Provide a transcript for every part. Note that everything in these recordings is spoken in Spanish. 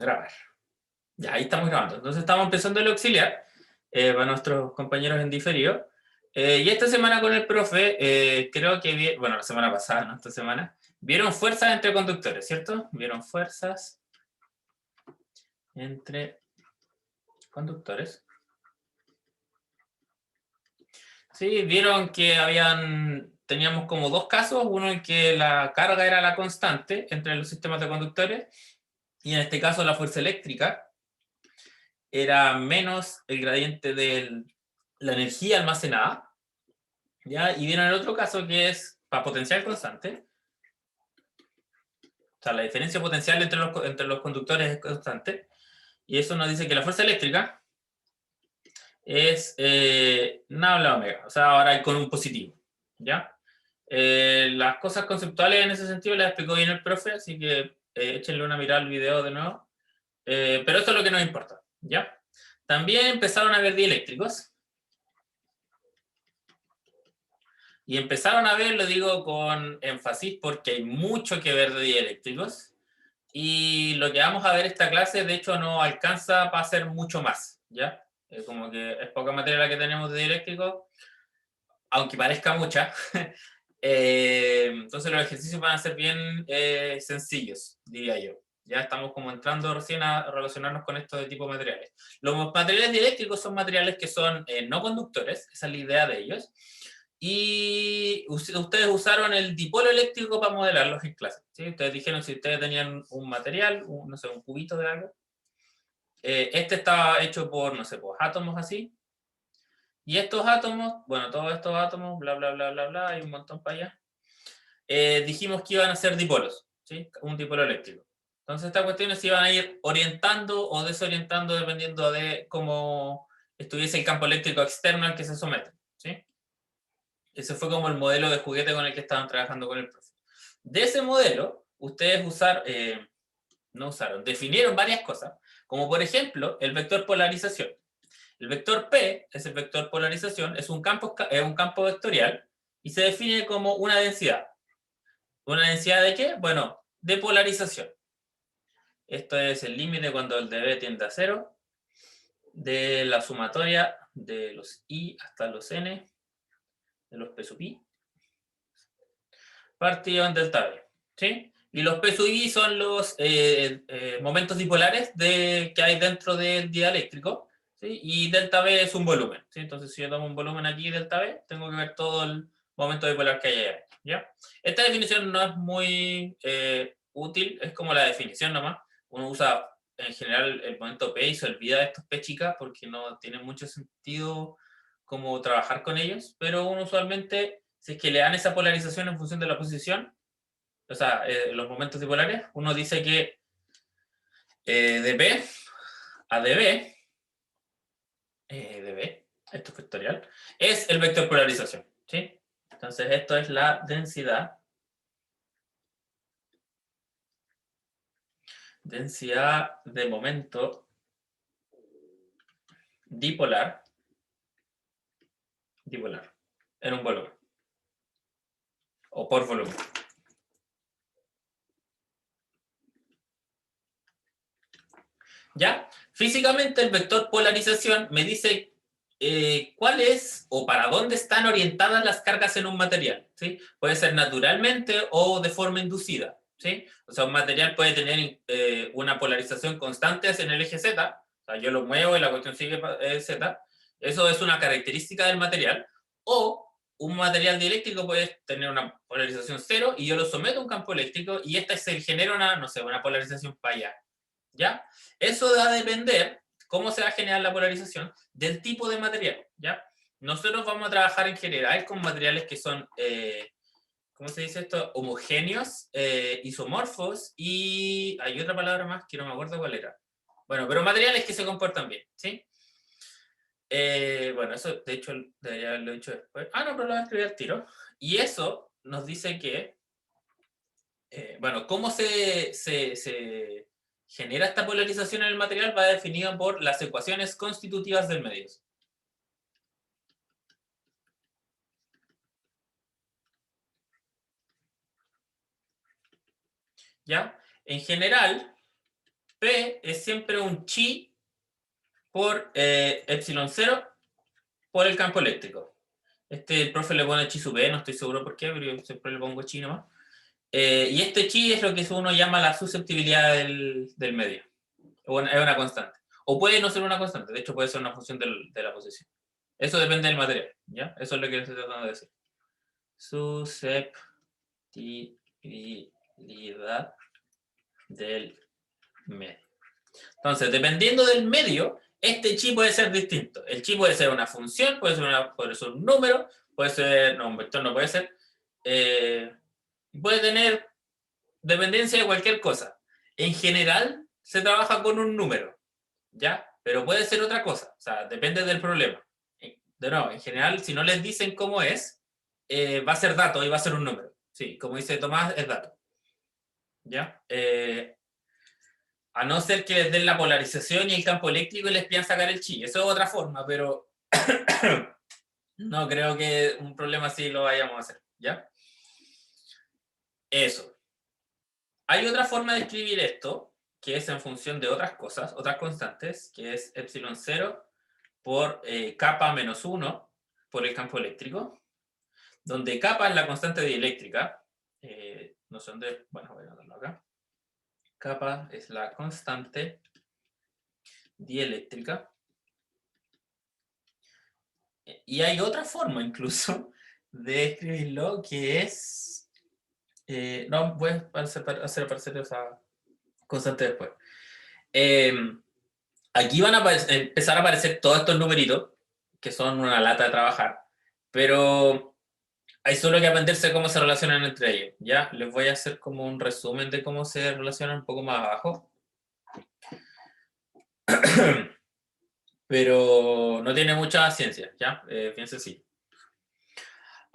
Grabar. Ya, ahí estamos grabando. Entonces estamos empezando el auxiliar para nuestros compañeros en diferido. Y esta semana con el profe, creo que, bueno, la semana pasada, ¿no? Esta semana, vieron fuerzas entre conductores, ¿cierto? Vieron fuerzas entre conductores. Sí, vieron que teníamos como dos casos, uno en que la carga era la constante entre los sistemas de conductores, y en este caso la fuerza eléctrica era menos el gradiente de la energía almacenada, ¿ya? Y vieron el otro caso que es para potencial constante, o sea, la diferencia potencial entre los conductores es constante, y eso nos dice que la fuerza eléctrica es nabla omega, o sea, ahora hay con un positivo, ¿ya? Las cosas conceptuales en ese sentido las explicó bien el profe, así que échenle una mirada al video de nuevo, pero esto es lo que nos importa, ¿ya? También empezaron a ver dieléctricos, y empezaron a ver, lo digo con énfasis, porque hay mucho que ver de dieléctricos, y lo que vamos a ver esta clase, de hecho, no alcanza para hacer mucho más, ¿ya? Como que es poca materia la que tenemos de dieléctricos, aunque parezca mucha. Entonces los ejercicios van a ser bien sencillos, diría yo. Ya estamos como entrando recién a relacionarnos con esto de tipo de materiales. Los materiales dieléctricos son materiales que son no conductores, esa es la idea de ellos. Y ustedes usaron el dipolo eléctrico para modelarlos en clase, ¿sí? Ustedes dijeron si ustedes tenían un material, no sé, un cubito de algo. Este estaba hecho por, no sé, por átomos así. Y estos átomos, bueno, todos estos átomos, bla, bla, bla, bla, bla, hay un montón para allá. Dijimos que iban a ser dipolos, ¿sí? Un dipolo eléctrico. Entonces estas cuestiones se iban a ir orientando o desorientando dependiendo de cómo estuviese el campo eléctrico externo al que se somete, ¿sí? Ese fue como el modelo de juguete con el que estaban trabajando con el profe. De ese modelo, ustedes definieron varias cosas, como por ejemplo el vector polarización. El vector P es el vector polarización, es un campo vectorial y se define como una densidad. ¿Una densidad de qué? Bueno, de polarización. Esto es el límite cuando el dB tiende a cero de la sumatoria de los I hasta los N de los P sub I partido en delta V. ¿Sí? Y los P sub I son los momentos dipolares que hay dentro del dieléctrico. ¿Sí? Y delta V es un volumen. ¿Sí? Entonces, si yo tomo un volumen aquí, delta V, tengo que ver todo el momento dipolar que hay ahí. ¿Ya? Esta definición no es muy útil, es como la definición nomás. Uno usa en general el momento P y se olvida de estos P chicas porque no tiene mucho sentido como trabajar con ellos, pero uno usualmente, si es que le dan esa polarización en función de la posición, o sea, los momentos dipolares, uno dice que de P a dB, dB, esto es vectorial, es el vector polarización, ¿sí? Entonces esto es la densidad de momento dipolar, en un volumen, o por volumen. ¿Ya? Físicamente el vector polarización me dice cuál es o para dónde están orientadas las cargas en un material, ¿sí? Puede ser naturalmente o de forma inducida, ¿sí? O sea, un material puede tener una polarización constante en el eje Z, o sea, yo lo muevo y la cuestión sigue Z, eso es una característica del material, o un material dieléctrico puede tener una polarización cero y yo lo someto a un campo eléctrico y esta se genera una, no sé, una polarización para allá, ¿ya? Eso va a depender, cómo se va a generar la polarización, del tipo de material, ¿ya? Nosotros vamos a trabajar en general con materiales que son, ¿cómo se dice esto? Homogéneos, isomorfos, y hay otra palabra más que no me acuerdo cuál era. Bueno, pero materiales que se comportan bien, ¿sí? Bueno, eso de hecho debería haberlo dicho después. Ah, no, pero lo voy a escribir al tiro. Y eso nos dice que, bueno, cómo se genera esta polarización en el material va definido por las ecuaciones constitutivas del medio. ¿Ya? En general, P es siempre un chi por epsilon 0 por el campo eléctrico. El profe le pone chi sub E, no estoy seguro por qué, pero yo siempre le pongo chi nomás. Y este chi es lo que uno llama la susceptibilidad del medio. Es una constante. O puede no ser una constante, de hecho puede ser una función de la posición. Eso depende del material, ¿ya? Eso es lo que estoy tratando de decir. Susceptibilidad del medio. Entonces, dependiendo del medio, este chi puede ser distinto. El chi puede ser una función, puede ser un número, puede ser, no, un vector no puede ser, puede tener dependencia de cualquier cosa. En general, se trabaja con un número, ¿ya? Pero puede ser otra cosa, o sea, depende del problema. De nuevo, en general, si no les dicen cómo es, va a ser dato y va a ser un número. Sí, como dice Tomás, es dato. ¿Ya? A no ser que les den la polarización y el campo eléctrico y les pidan sacar el chi. Eso es otra forma, pero no creo que un problema así lo vayamos a hacer. ¿Ya? Eso. Hay otra forma de escribir esto, que es en función de otras cosas, otras constantes, que es epsilon 0 por kappa menos 1 por el campo eléctrico, donde kappa es la constante dieléctrica. No sé dónde, bueno, voy a anotarlo acá. Kappa es la constante dieléctrica. Y hay otra forma incluso de escribirlo que es... no, voy a hacer aparecer esa constante después. Aquí van a empezar a aparecer todos estos numeritos, que son una lata de trabajar, pero hay solo que aprenderse cómo se relacionan entre ellos. Ya les voy a hacer como un resumen de cómo se relacionan un poco más abajo. Pero no tiene mucha ciencia, ¿ya? Bien sencillo.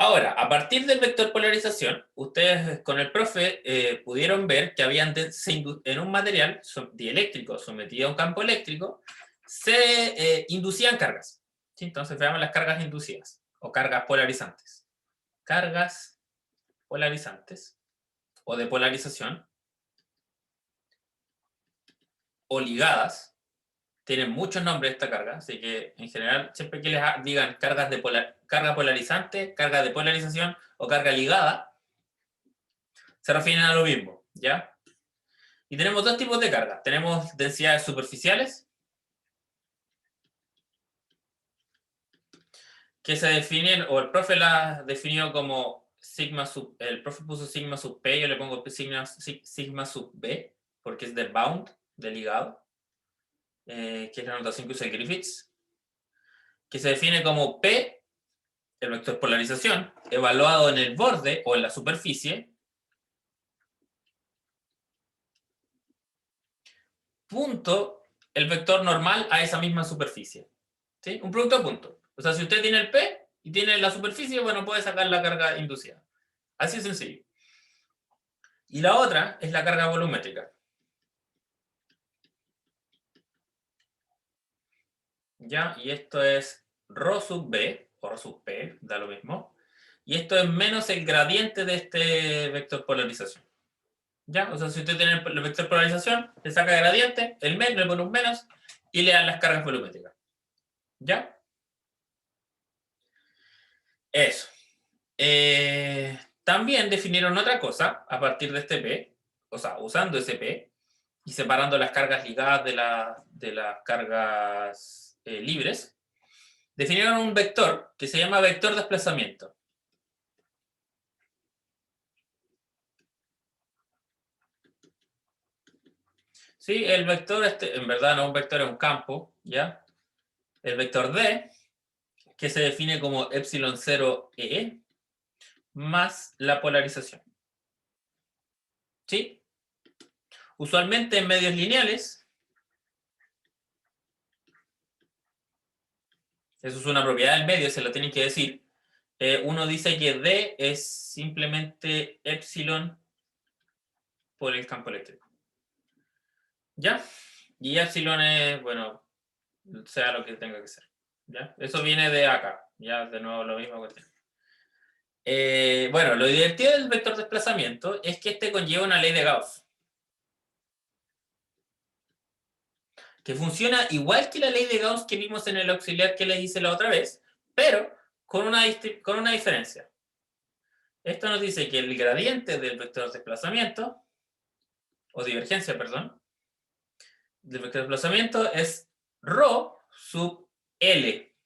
Ahora, a partir del vector polarización, ustedes con el profe pudieron ver que habían en un material dieléctrico sometido a un campo eléctrico, se inducían cargas. ¿Sí? Entonces veamos las cargas inducidas o cargas polarizantes. Cargas polarizantes o de polarización o ligadas. Tienen muchos nombres esta carga, así que en general siempre que les digan cargas de carga polarizante, carga de polarización o carga ligada, se refieren a lo mismo, ¿ya? Y tenemos dos tipos de cargas. Tenemos densidades superficiales, que se definen, o el profe las definió como sigma sub, el profe puso sigma sub P, yo le pongo sigma sub B, porque es de bound, de ligado, que es la notación que usa Griffiths, que se define como P, el vector polarización, evaluado en el borde o en la superficie, punto el vector normal a esa misma superficie. ¿Sí? Un producto a punto. O sea, si usted tiene el P y tiene la superficie, bueno, puede sacar la carga inducida. Así es sencillo. Y la otra es la carga volumétrica. ¿Ya? Y esto es ρ sub B, o ρ sub P, da lo mismo. Y esto es menos el gradiente de este vector polarización. ¿Ya? O sea, si usted tiene el vector polarización, le saca gradiente, el menos, le pone un menos, y le dan las cargas volumétricas. ¿Ya? Eso. También definieron otra cosa a partir de este P, o sea, usando ese P y separando las cargas ligadas de las cargas libres, definieron un vector que se llama vector desplazamiento. Sí, el vector, en verdad no es un vector, es un campo, ¿ya? El vector D, que se define como epsilon 0 E, más la polarización. ¿Sí? Usualmente en medios lineales, eso es una propiedad del medio, se lo tienen que decir, uno dice que D es simplemente epsilon por el campo eléctrico. ¿Ya? Y epsilon es, bueno, sea lo que tenga que ser. ¿Ya? Eso viene de acá. Ya, de nuevo, lo mismo que bueno, lo divertido del vector desplazamiento es que este conlleva una ley de Gauss. que funciona igual que la ley de Gauss que vimos en el auxiliar que les hice la otra vez, pero con una diferencia. Esto nos dice que el gradiente del vector de desplazamiento, o divergencia, perdón, del vector de desplazamiento es ρ sub L.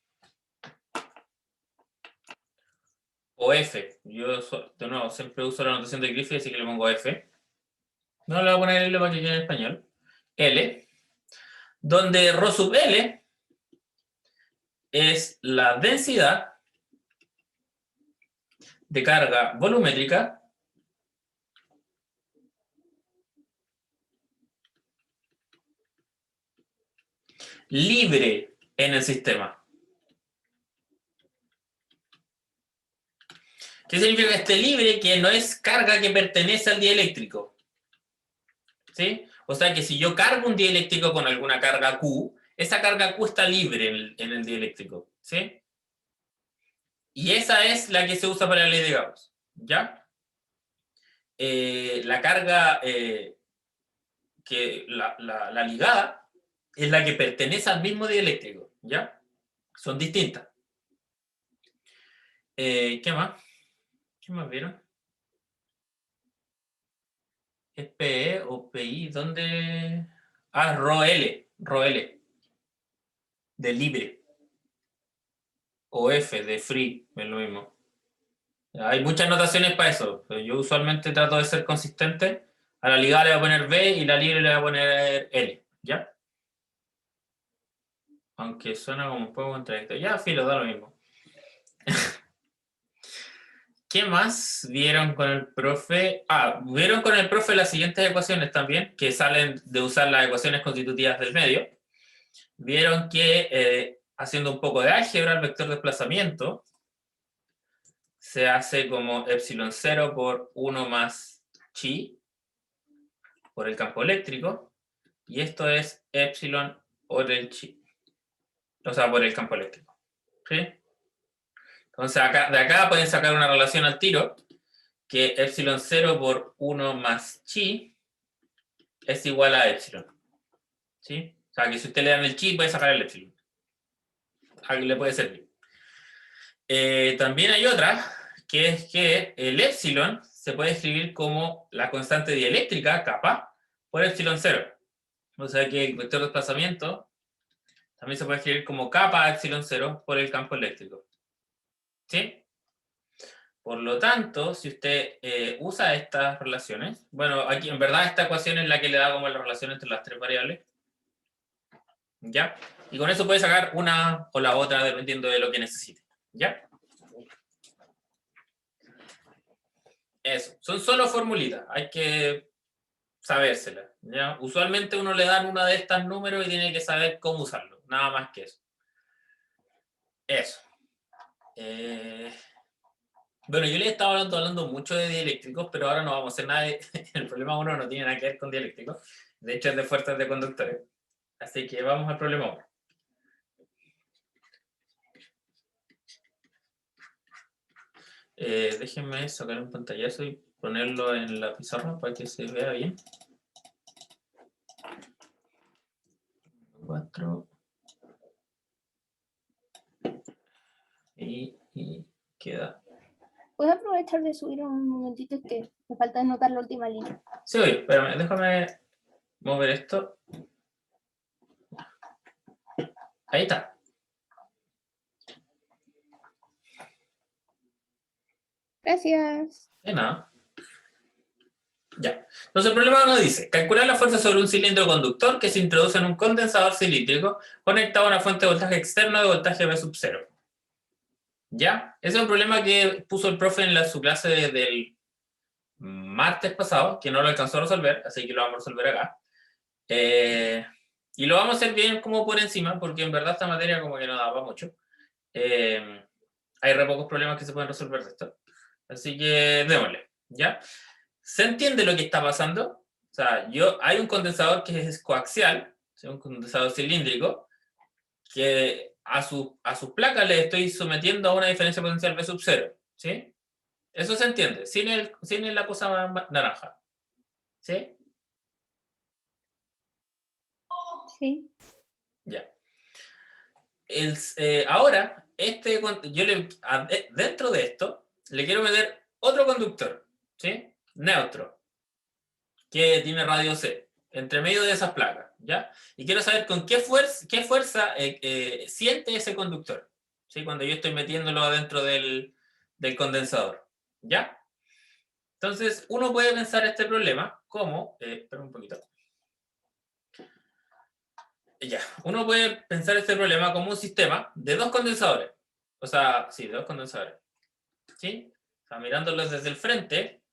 O F. Yo, de nuevo, siempre uso la notación de Griffith, así que le pongo F. No le voy a poner L para que quede en español. L. Donde ρ sub L es la densidad de carga volumétrica libre en el sistema. ¿Qué significa que esté libre? Que no es carga que pertenece al dieléctrico. ¿Sí? O sea que si yo cargo un dieléctrico con alguna carga Q, esa carga Q está libre en el dieléctrico. ¿Sí? Y esa es la que se usa para la ley de Gauss. ¿Ya? La carga, la ligada, es la que pertenece al mismo dieléctrico. ¿Ya? Son distintas. ¿Qué más? ¿Qué más vieron? ¿Es PE o PI? ¿Dónde? Ah, ρL. ρL. De libre. O F, de free. Es lo mismo. Hay muchas notaciones para eso. Pero yo usualmente trato de ser consistente. A la ligada le voy a poner B y la libre le voy a poner L. ¿Ya? Aunque suena como un poco contradictorio. Ya, filo, da lo mismo. ¿Qué más vieron con el profe? Vieron con el profe las siguientes ecuaciones también, que salen de usar las ecuaciones constitutivas del medio. Vieron que haciendo un poco de álgebra, el vector de desplazamiento se hace como epsilon 0 por 1 más chi por el campo eléctrico, y esto es epsilon por el chi, o sea, por el campo eléctrico. ¿Sí? Entonces, de acá pueden sacar una relación al tiro, que epsilon 0 por 1 más chi es igual a epsilon. ¿Sí? O sea, que si usted le dan el chi, puede sacar el epsilon. A alguien le puede servir. También hay otra, que es que el epsilon se puede escribir como la constante dieléctrica, kappa, por epsilon 0. O sea que el vector de desplazamiento también se puede escribir como kappa epsilon 0 por el campo eléctrico. ¿Sí? Por lo tanto, si usted usa estas relaciones, bueno, aquí en verdad esta ecuación es la que le da como la relación entre las tres variables. ¿Ya? Y con eso puede sacar una o la otra dependiendo de lo que necesite. ¿Ya? Eso. Son solo formulitas. Hay que sabérselas. ¿Ya? Usualmente uno le dan una de estas números y tiene que saber cómo usarlo. Nada más que eso. Eso. Bueno, yo les estaba hablando mucho de dieléctricos, pero ahora no vamos a hacer nada de... El problema 1 no tiene nada que ver con dieléctricos. De hecho, es de fuerzas de conductores. Así que vamos al problema 1. Déjenme sacar un pantallazo y ponerlo en la pizarra para que se vea bien. 4. Y queda. ¿Puedo aprovechar de subir un momentito? Es que me falta anotar la última línea. Sí, oye, espérame, déjame mover esto. Ahí está. Gracias. De nada. Ya. Entonces el problema nos dice, calcular la fuerza sobre un cilindro conductor que se introduce en un condensador cilíndrico conectado a una fuente de voltaje externo de voltaje V sub 0. ¿Ya? Ese es un problema que puso el profe en su clase del martes pasado, que no lo alcanzó a resolver, así que lo vamos a resolver acá. Y lo vamos a hacer bien como por encima, porque en verdad esta materia como que no daba mucho. Hay re pocos problemas que se pueden resolver de esto. Así que démosle, ¿ya? ¿Se entiende lo que está pasando? O sea, hay un condensador que es coaxial, un condensador cilíndrico, que a sus placas le estoy sometiendo a una diferencia potencial V sub 0, ¿sí? Eso se entiende, sin la cosa naranja, ¿sí? Sí. Ya. Ahora, dentro de esto, le quiero meter otro conductor, ¿sí? Neutro, que tiene radio C, entre medio de esas placas, ¿ya? Y quiero saber con qué fuerza siente ese conductor, ¿sí? Cuando yo estoy metiéndolo adentro del condensador, ¿ya? Entonces, uno puede pensar este problema como... espera un poquito. Ya, uno puede pensar este problema como un sistema de dos condensadores. O sea, sí, de dos condensadores. ¿Sí? O sea, mirándolos desde el frente,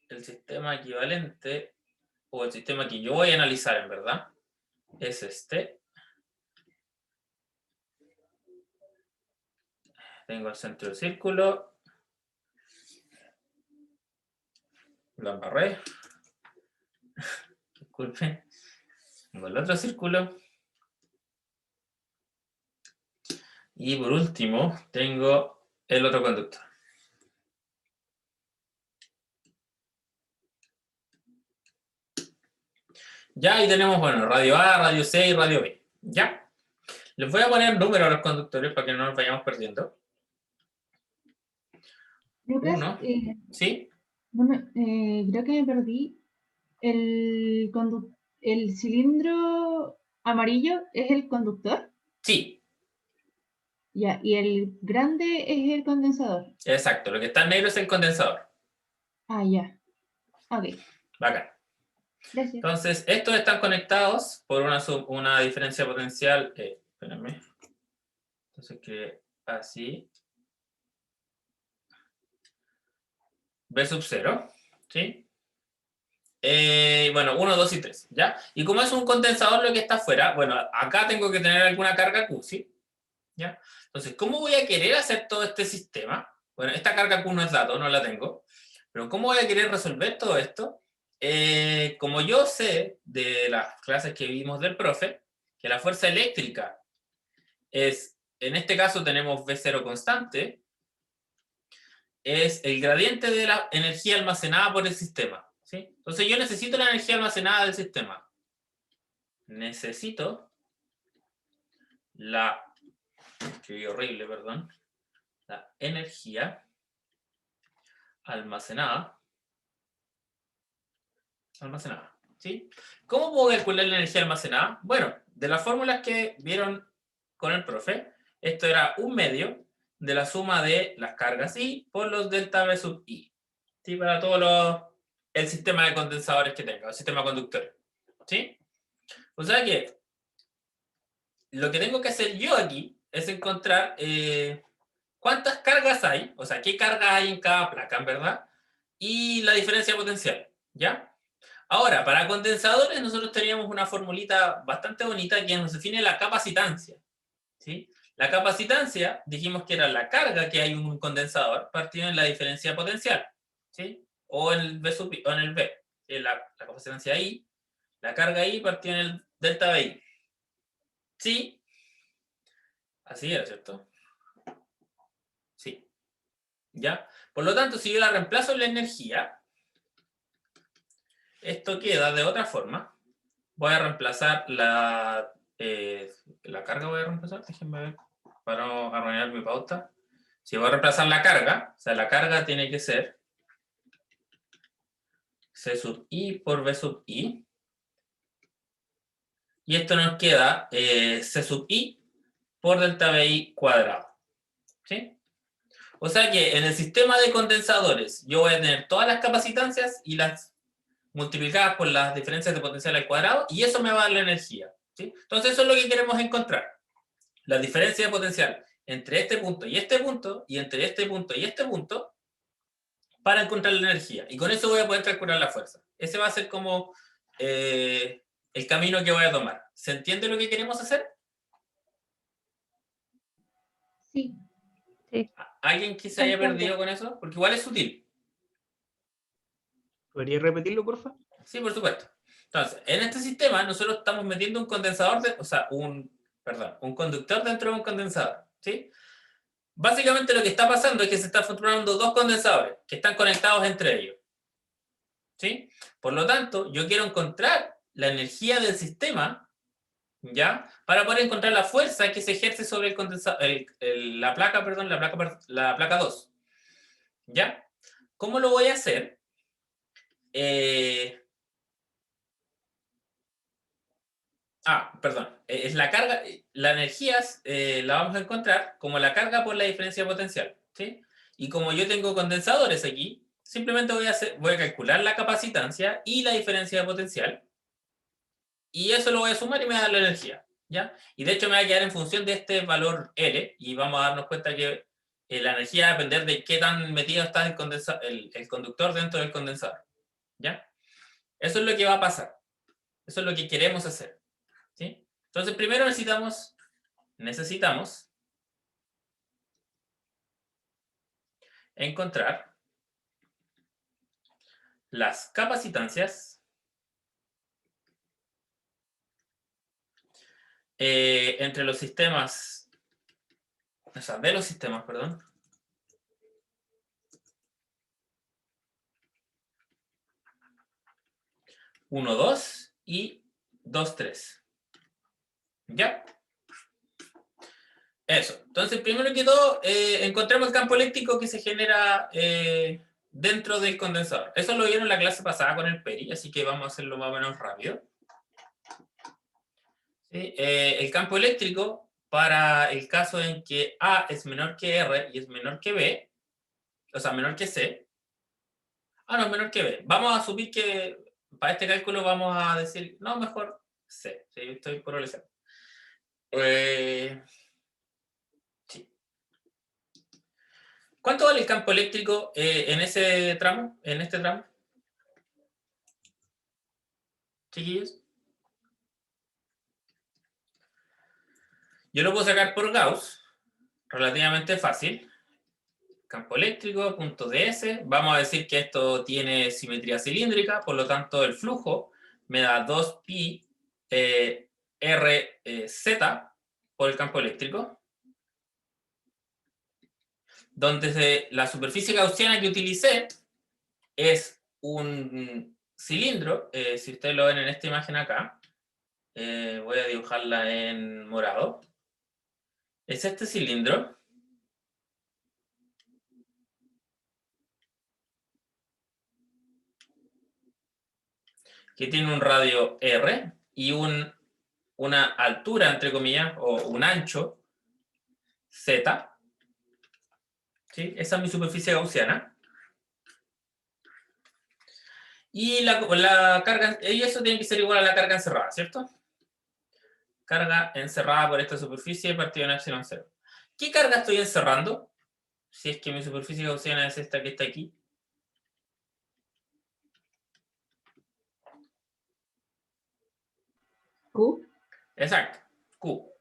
el sistema equivalente, o el sistema que yo voy a analizar en verdad, es este. Tengo el centro del círculo. Lo embarré. Disculpen. Tengo el otro círculo. Y por último, tengo el otro conductor. Ya ahí tenemos, bueno, radio A, radio C y radio B. ¿Ya? Les voy a poner números a los conductores para que no nos vayamos perdiendo. Lucas, Uno. ¿Sí? bueno, creo que me perdí. ¿El cilindro amarillo es el conductor? Sí, Ya, y el grande es el condensador. exacto. Lo que está en negro es el condensador. Ah, ya. Ok, Bacán. gracias. Entonces, estos están conectados por una diferencia potencial. Espérenme. Entonces, que así. B sub 0. ¿Sí? Bueno, 1, 2 y 3. ¿Ya? Y como es un condensador lo que está afuera, bueno, acá tengo que tener alguna carga Q, ¿sí? ¿Ya? Entonces, ¿cómo voy a querer hacer todo este sistema? Bueno, esta carga Q no es dato, no la tengo. Pero ¿cómo voy a querer resolver todo esto? Como yo sé de las clases que vimos del profe, que la fuerza eléctrica es, en este caso tenemos V0 constante, es el gradiente de la energía almacenada por el sistema. ¿Sí? Entonces yo necesito la energía almacenada del sistema. Necesito la... Escribí horrible, perdón. La energía almacenada. ¿Sí? ¿Cómo puedo calcular la energía almacenada? Bueno, de las fórmulas que vieron con el profe, esto era un medio de la suma de las cargas I por los delta V sub I. ¿Sí? Para todo el sistema de condensadores que tenga, el sistema conductor. ¿Sí? O sea que lo que tengo que hacer yo aquí es encontrar cuántas cargas hay, o sea, qué cargas hay en cada placa, en verdad, y la diferencia potencial, ¿ya? Ahora, para condensadores nosotros teníamos una formulita bastante bonita que nos define la capacitancia, ¿sí? La capacitancia, dijimos que era la carga que hay en un condensador partido en la diferencia potencial, ¿sí? O en el V, o en el V, la capacitancia I, la carga I partido en el delta VI. Sí, así era, ¿cierto? Sí. ¿Ya? Por lo tanto, si yo la reemplazo en la energía, esto queda de otra forma. Voy a reemplazar la carga, voy a reemplazar, déjenme ver, para no arruinar mi pauta. Si voy a reemplazar la carga, o sea, la carga tiene que ser C sub I por V sub I. Y esto nos queda C sub I por delta VI cuadrado. ¿Sí? O sea que en el sistema de condensadores yo voy a tener todas las capacitancias y las multiplicadas por las diferencias de potencial al cuadrado y eso me va a dar la energía. ¿Sí? Entonces eso es lo que queremos encontrar. La diferencia de potencial entre este punto y este punto y entre este punto y este punto para encontrar la energía. Y con eso voy a poder calcular la fuerza. Ese va a ser como el camino que voy a tomar. ¿Se entiende lo que queremos hacer? Sí. ¿Alguien que se haya perdido con eso? Porque igual es sutil. ¿Podría repetirlo, porfa? Sí, por supuesto. Entonces, en este sistema nosotros estamos metiendo un condensador, un conductor dentro de un condensador. ¿Sí? Básicamente lo que está pasando es que se están formando dos condensadores que están conectados entre ellos. ¿Sí? Por lo tanto, yo quiero encontrar la energía del sistema, ¿ya? Para poder encontrar la fuerza que se ejerce sobre el condensador, la placa 2, ¿ya? ¿Cómo lo voy a hacer? Perdón, es la carga, la energía la vamos a encontrar como la carga por la diferencia potencial, ¿sí? Y como yo tengo condensadores aquí, simplemente voy a calcular la capacitancia y la diferencia de potencial, y eso lo voy a sumar y me da la energía, ¿ya? Y de hecho me va a quedar en función de este valor L, y vamos a darnos cuenta que la energía va a depender de qué tan metido está el conductor dentro del condensador, ¿ya? Eso es lo que va a pasar, eso es lo que queremos hacer, ¿sí? Entonces primero necesitamos encontrar las capacitancias entre los sistemas, o sea, de los sistemas, perdón. Uno, 2 y 2, 3. ¿Ya? Eso. Entonces, primero que todo, encontramos el campo eléctrico que se genera dentro del condensador. Eso lo vieron en la clase pasada con el PERI, así que vamos a hacerlo más o menos rápido. ¿Sí? El campo eléctrico, para el caso en que A es menor que R y es menor que B, o sea, menor que C. No, es menor que B. Vamos a asumir que para este cálculo vamos a decir, no, mejor C. ¿Sí? Estoy por el C. Sí. ¿Cuánto vale el campo eléctrico en ese tramo? En este tramo. Chiquillos. Yo lo puedo sacar por Gauss, relativamente fácil. Campo eléctrico, punto ds. Vamos a decir que esto tiene simetría cilíndrica, por lo tanto el flujo me da 2pi rz por el campo eléctrico, donde la superficie gaussiana que utilicé es un cilindro, si ustedes lo ven en esta imagen acá, voy a dibujarla en morado, es este cilindro, que tiene un radio R y una altura, entre comillas, o un ancho Z. ¿Sí? Esa es mi superficie gaussiana. Y la carga, y eso tiene que ser igual a la carga encerrada, ¿cierto? Carga encerrada por esta superficie partida en epsilon 0. ¿Qué carga estoy encerrando? Si es que mi superficie gaussiana es esta que está aquí. Q. Exacto, Q.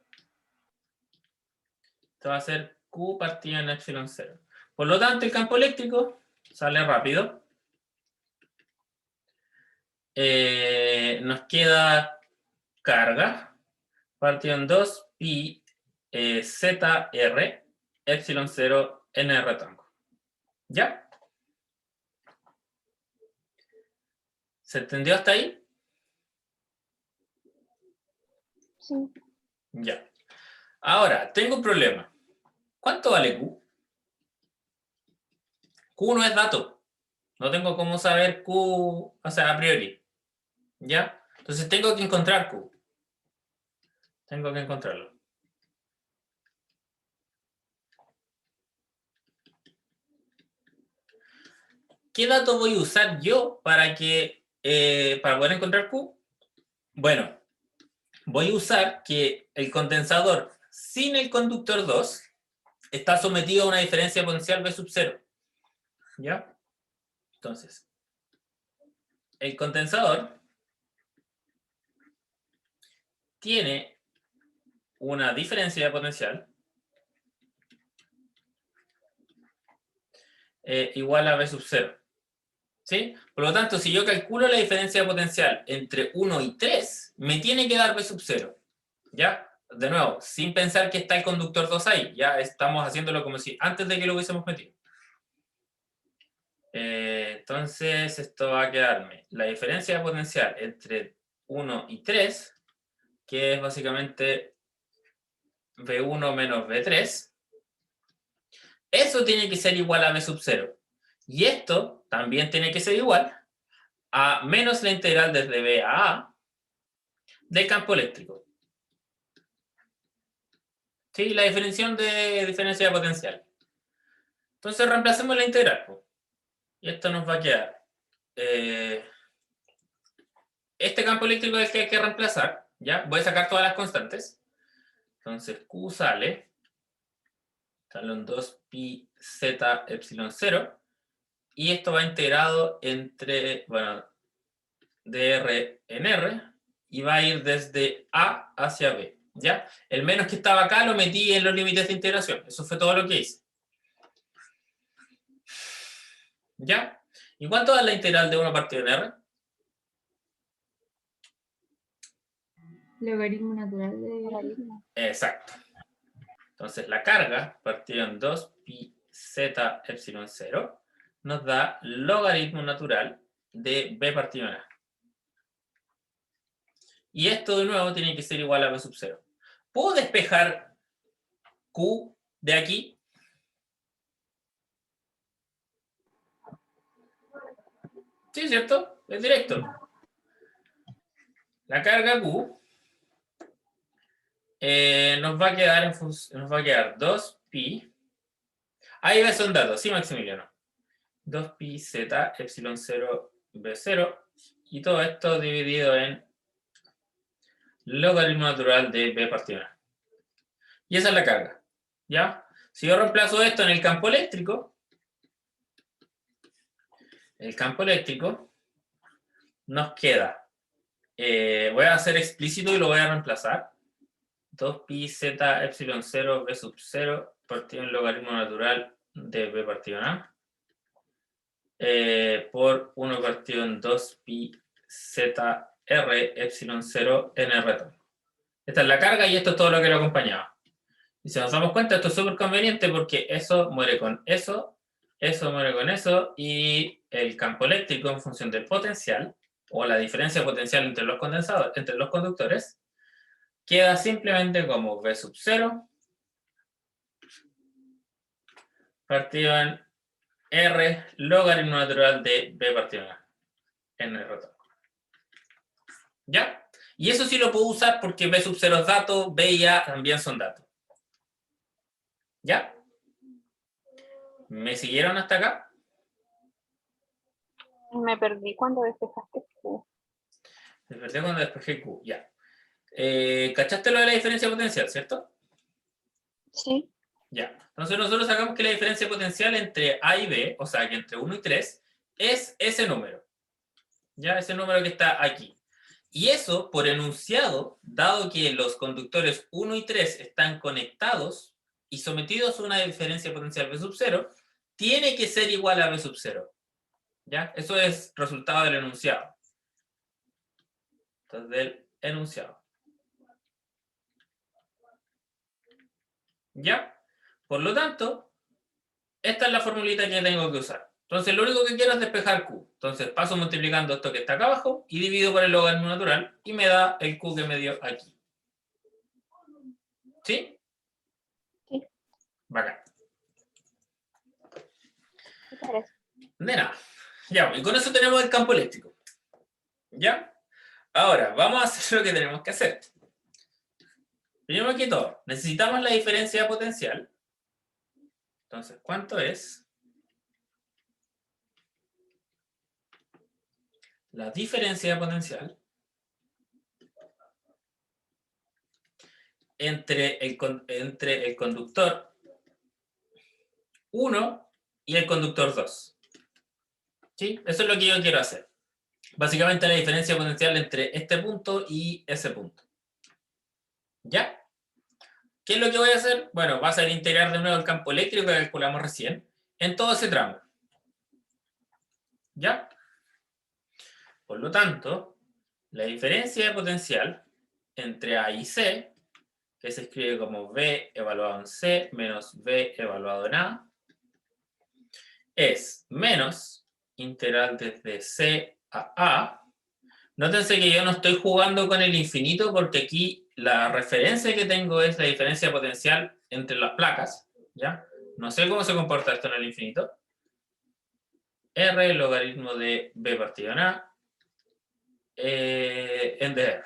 Esto va a ser Q partida en epsilon 0. Por lo tanto, el campo eléctrico sale rápido. Nos queda carga partido en 2 pi ZR epsilon 0 n rectángulo. ¿Ya? ¿Se entendió hasta ahí? Sí. Ya. Ahora, tengo un problema. ¿Cuánto vale Q? Q no es dato. No tengo cómo saber Q, o sea, a priori. ¿Ya? Entonces tengo que encontrar Q. Tengo que encontrarlo. ¿Qué dato voy a usar yo para poder encontrar Q? Bueno, voy a usar que el condensador sin el conductor 2 está sometido a una diferencia potencial V sub 0. ¿Ya? Entonces, el condensador tiene una diferencia de potencial igual a V sub 0. ¿Sí? Por lo tanto, si yo calculo la diferencia de potencial entre 1 y 3, me tiene que dar V sub 0. ¿Ya? De nuevo, sin pensar que está el conductor 2 ahí. Ya estamos haciéndolo como si antes de que lo hubiésemos metido. Entonces, esto va a quedarme. La diferencia de potencial entre 1 y 3 que es básicamente V1 menos V3. Eso tiene que ser igual a V sub 0. Y esto también tiene que ser igual a menos la integral desde B a A del campo eléctrico. ¿Sí? La definición de diferencia de potencial. Entonces reemplacemos la integral. Y esto nos va a quedar. Este campo eléctrico es el que hay que reemplazar. ¿Ya? Voy a sacar todas las constantes. Entonces Q sale. Salen 2pi z epsilon 0. Y esto va integrado entre, bueno, dr en r. Y va a ir desde A hacia B. ¿Ya? El menos que estaba acá lo metí en los límites de integración. Eso fue todo lo que hice. ¿Ya? ¿Y cuánto da la integral de 1 partido en R? Logaritmo natural de... Exacto. Entonces la carga partido en 2pi z epsilon 0 nos da logaritmo natural de B partido en A. Y esto de nuevo tiene que ser igual a B sub 0. ¿Puedo despejar Q de aquí? Sí, ¿cierto? Es directo. La carga Q nos va a quedar 2pi. Ahí ves un dato, sí, Maximiliano. 2pi z epsilon 0 b0. Y todo esto dividido en logaritmo natural de B partido en A. Y esa es la carga. ¿Ya? Si yo reemplazo esto en el campo eléctrico, nos queda, voy a hacer explícito y lo voy a reemplazar, 2pi z epsilon 0 b sub 0 partido en logaritmo natural de B partido en A, por 1 partido en 2pi z r epsilon 0 en R. Esta es la carga y esto es todo lo que lo acompañaba. Y si nos damos cuenta, esto es súper conveniente porque eso muere con eso muere con eso, y el campo eléctrico en función del potencial, o la diferencia de potencial entre los conductores, queda simplemente como V sub 0 partido en R logaritmo natural de B partido en A, en R. ¿Ya? Y eso sí lo puedo usar porque B sub 0 es dato, B y A también son datos. ¿Ya? ¿Me siguieron hasta acá? Me perdí cuando despejaste Q. Me perdí cuando despejé Q, ya. ¿Cachaste lo de la diferencia potencial, cierto? Sí. Ya. Entonces nosotros sacamos que la diferencia potencial entre A y B, o sea, que entre 1 y 3, es ese número. Ya, ese número que está aquí. Y eso, por enunciado, dado que los conductores 1 y 3 están conectados y sometidos a una diferencia potencial V sub 0, tiene que ser igual a V sub 0. ¿Ya? Eso es resultado del enunciado. Entonces, del enunciado. ¿Ya? Por lo tanto, esta es la formulita que tengo que usar. Entonces, lo único que quiero es despejar Q. Entonces, paso multiplicando esto que está acá abajo y divido por el logaritmo natural y me da el Q que me dio aquí. ¿Sí? Sí. Bacán. ¿Qué parece? De nada. Ya, y con eso tenemos el campo eléctrico. ¿Ya? Ahora, vamos a hacer lo que tenemos que hacer. Primero que todo, necesitamos la diferencia de potencial. Entonces, ¿cuánto es la diferencia de potencial entre el conductor 1 y el conductor 2? ¿Sí? Eso es lo que yo quiero hacer. Básicamente la diferencia de potencial entre este punto y ese punto. ¿Ya? ¿Qué es lo que voy a hacer? Bueno, vas a integrar de nuevo el campo eléctrico que calculamos recién en todo ese tramo. ¿Ya? Por lo tanto, la diferencia de potencial entre A y C, que se escribe como V evaluado en C menos V evaluado en A, es menos integral desde C a A Nótense que yo no estoy jugando con el infinito porque aquí la referencia que tengo es la diferencia potencial entre las placas, ¿ya? No sé cómo se comporta esto en el infinito. R logaritmo de B partido en A en dr.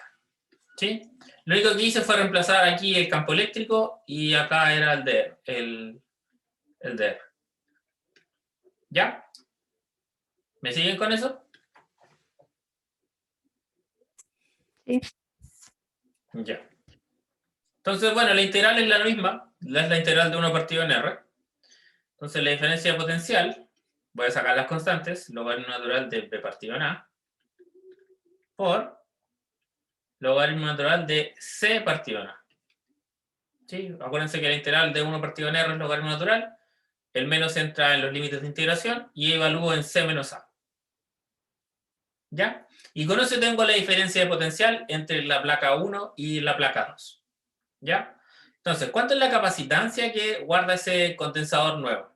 ¿Sí? Lo único que hice fue reemplazar aquí el campo eléctrico y acá era el dr. El dr. ¿Ya? ¿Me siguen con eso? Sí. Ya. Entonces, bueno, la integral es la misma, es la integral de 1 partido en R. Entonces, la diferencia potencial, voy a sacar las constantes, logaritmo natural de B partido en A, por logaritmo natural de C partido en A. ¿Sí? Acuérdense que la integral de 1 partido en R es logaritmo natural, el menos entra en los límites de integración y evalúo en C menos A. ¿Ya? Y con eso tengo la diferencia de potencial entre la placa 1 y la placa 2. ¿Ya? Entonces, ¿cuánto es la capacitancia que guarda ese condensador nuevo?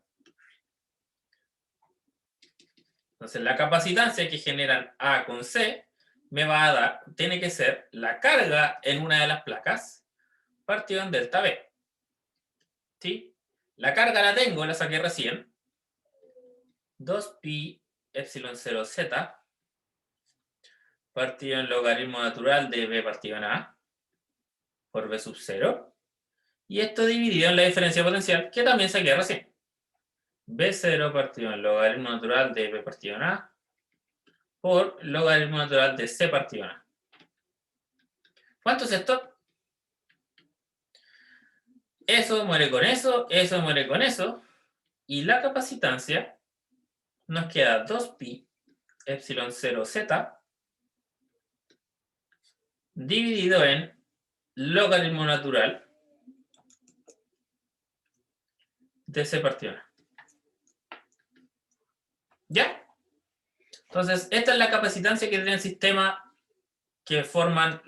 Entonces, la capacitancia que generan A con C me va a dar, tiene que ser la carga en una de las placas partido en delta B. ¿Sí? La carga la tengo, la saqué recién. 2pi epsilon 0 z partido en logaritmo natural de B partido en A por B sub 0. Y esto dividido en la diferencia potencial, que también saqué recién. B0 partido en logaritmo natural de B partido en A por logaritmo natural de C partido en A. ¿Cuánto es esto? Eso muere con eso muere con eso. Y la capacitancia nos queda 2pi epsilon 0 z dividido en logaritmo natural de C partido en A. ¿Ya? Entonces, esta es la capacitancia que tiene el sistema que forman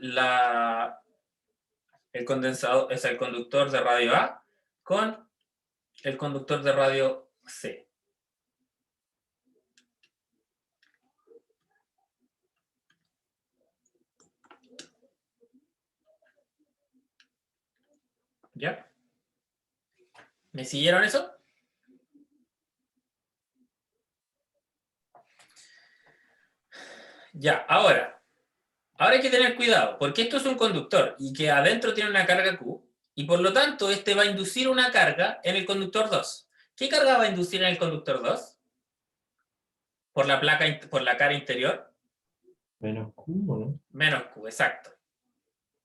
el condensador, es el conductor de radio A con el conductor de radio C. ¿Ya? ¿Me siguieron eso? Ya, ahora hay que tener cuidado, porque esto es un conductor y que adentro tiene una carga Q, y por lo tanto este va a inducir una carga en el conductor 2. ¿Qué carga va a inducir en el conductor 2? Por la placa, por la cara interior. Menos Q, ¿no? Menos Q, exacto.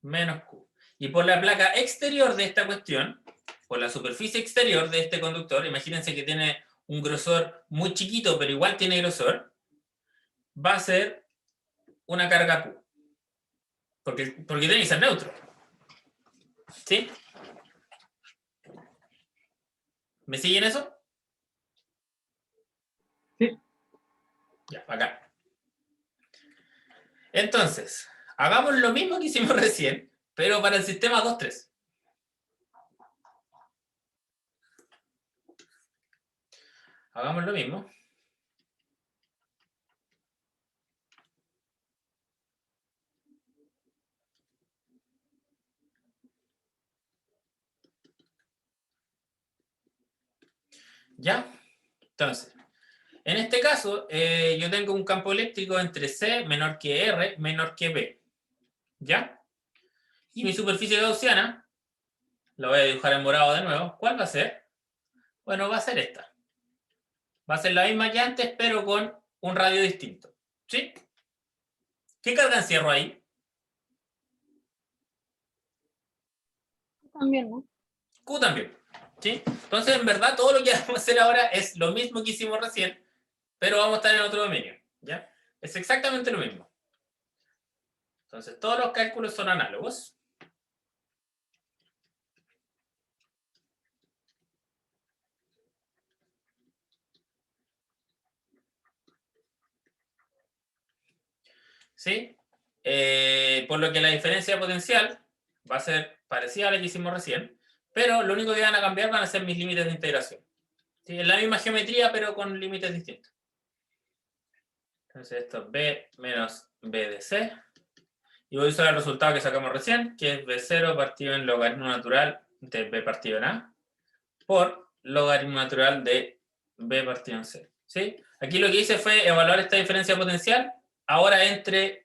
Menos Q. Y por la placa exterior de esta cuestión, por la superficie exterior de este conductor, imagínense que tiene un grosor muy chiquito, pero igual tiene grosor, va a ser una carga Q. Porque tiene que ser neutro. ¿Sí? ¿Me siguen eso? Sí. Ya, acá. Entonces, hagamos lo mismo que hicimos recién, pero para el sistema 2-3. Hagamos lo mismo. ¿Ya? Entonces, en este caso, yo tengo un campo eléctrico entre C menor que R menor que B. ¿Ya? Y mi superficie gaussiana, la voy a dibujar en morado de nuevo. ¿Cuál va a ser? Bueno, va a ser esta. Va a ser la misma que antes, pero con un radio distinto. ¿Sí? ¿Qué carga encierro ahí? También, ¿no? Q también. ¿Sí? Entonces, en verdad, todo lo que vamos a hacer ahora es lo mismo que hicimos recién, pero vamos a estar en otro dominio. ¿Ya? Es exactamente lo mismo. Entonces, todos los cálculos son análogos. ¿Sí? Por lo que la diferencia potencial va a ser parecida a la que hicimos recién, pero lo único que van a cambiar van a ser mis límites de integración. ¿Sí? Es la misma geometría, pero con límites distintos. Entonces esto es B menos B de C. Y voy a usar el resultado que sacamos recién, que es B0 partido en logaritmo natural de B partido en A por logaritmo natural de B partido en C. ¿Sí? Aquí lo que hice fue evaluar esta diferencia potencial ahora entre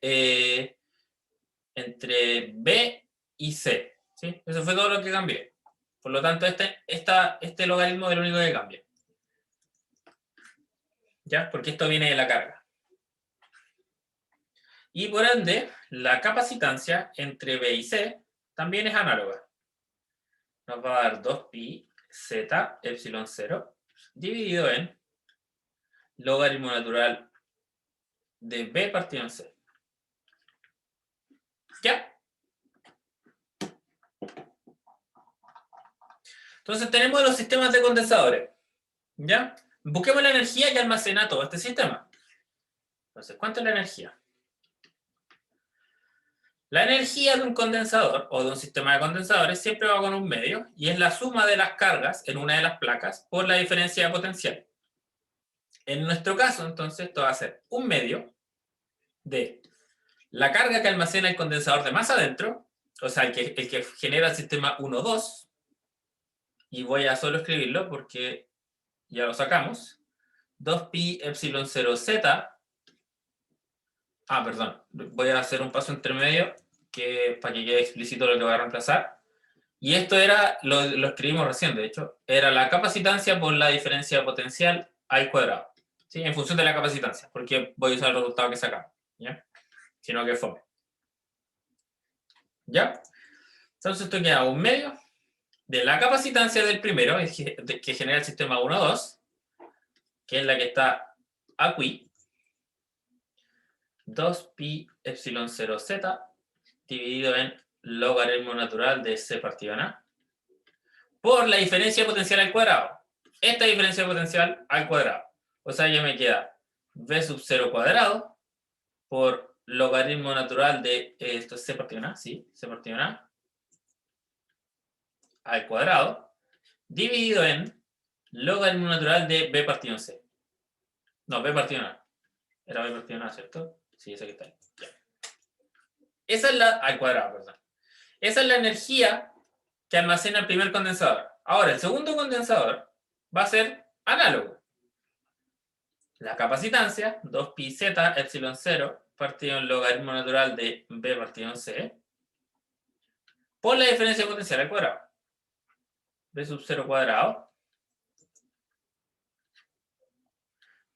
B y C. ¿Sí? Eso fue todo lo que cambié. Por lo tanto, este logaritmo es lo único que cambia. ¿Ya? Porque esto viene de la carga. Y por ende, la capacitancia entre B y C también es análoga. Nos va a dar 2pi z epsilon 0 dividido en logaritmo natural de B partido en C. ¿Ya? Entonces tenemos los sistemas de condensadores. ¿Ya? Busquemos la energía que almacena todo este sistema. Entonces, ¿cuánto es la energía? La energía de un condensador o de un sistema de condensadores siempre va con un medio y es la suma de las cargas en una de las placas por la diferencia de potencial. En nuestro caso, entonces, esto va a ser un medio de la carga que almacena el condensador de más adentro, o sea, el que genera el sistema 1,2, y voy a solo escribirlo porque ya lo sacamos, 2pi epsilon 0 z, perdón, voy a hacer un paso entre medio para que quede explícito lo que voy a reemplazar, y esto era, lo escribimos recién, de hecho, era la capacitancia por la diferencia de potencial al cuadrado, ¿sí? En función de la capacitancia, porque voy a usar el resultado que sacamos, ¿ya? Sino que fome. ¿Ya? Entonces esto queda un medio de la capacitancia del primero, que genera el sistema 1,2, que es la que está aquí, 2pi epsilon 0 z dividido en logaritmo natural de C partido en A por la diferencia de potencial al cuadrado. Esta diferencia de potencial al cuadrado. O sea, ya me queda V sub 0 cuadrado por logaritmo natural de esto es C partido en A, sí, C partido en A al cuadrado dividido en logaritmo natural de B partido en C. No, B partido en A. Era B partido en A, ¿cierto? Sí, esa que está ahí. Ya. Esa es la al cuadrado, perdón. Esa es la energía que almacena el primer condensador. Ahora, el segundo condensador va a ser análogo. La capacitancia, 2pi z epsilon 0 partido en logaritmo natural de B partido en C por la diferencia de potencial al cuadrado. B sub 0 cuadrado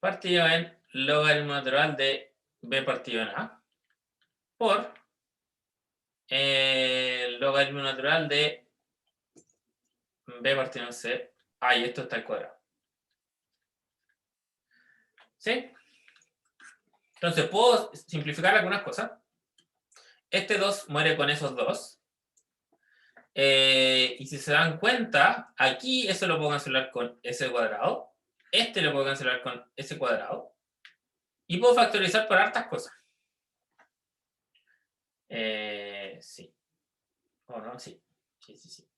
partido en logaritmo natural de B partido en A por el logaritmo natural de B partido en C. Y esto está al cuadrado. ¿Sí? Entonces, puedo simplificar algunas cosas. Este 2 muere con esos 2. Y si se dan cuenta, aquí eso lo puedo cancelar con S cuadrado. Este lo puedo cancelar con S cuadrado. Y puedo factorizar por hartas cosas. Sí. ¿O no? Sí. Sí.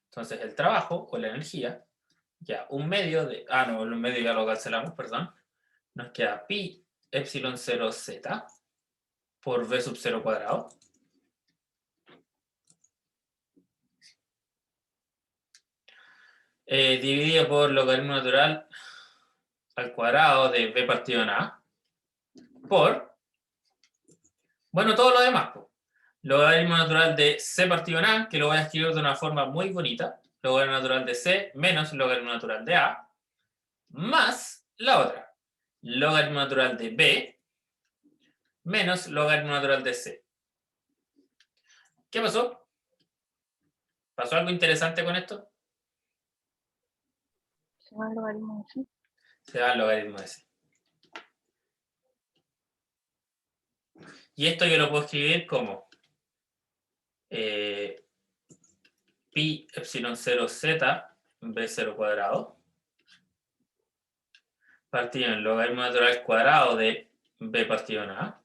Entonces, el trabajo o la energía, ya un medio de... no, el medio ya lo cancelamos, perdón. Nos queda pi epsilon 0 z por V sub 0 cuadrado. Dividido por logaritmo natural al cuadrado de B partido en A por, bueno, todo lo demás. Logaritmo natural de C partido en A, que lo voy a escribir de una forma muy bonita. Logaritmo natural de C menos logaritmo natural de A, más la otra. Logaritmo natural de B menos logaritmo natural de C. ¿Qué pasó? ¿Pasó algo interesante con esto? Se va el logaritmo de C. Se da el logaritmo de C. Y esto yo lo puedo escribir como pi epsilon 0 z B0 cuadrado partido en logaritmo natural cuadrado de B partido en A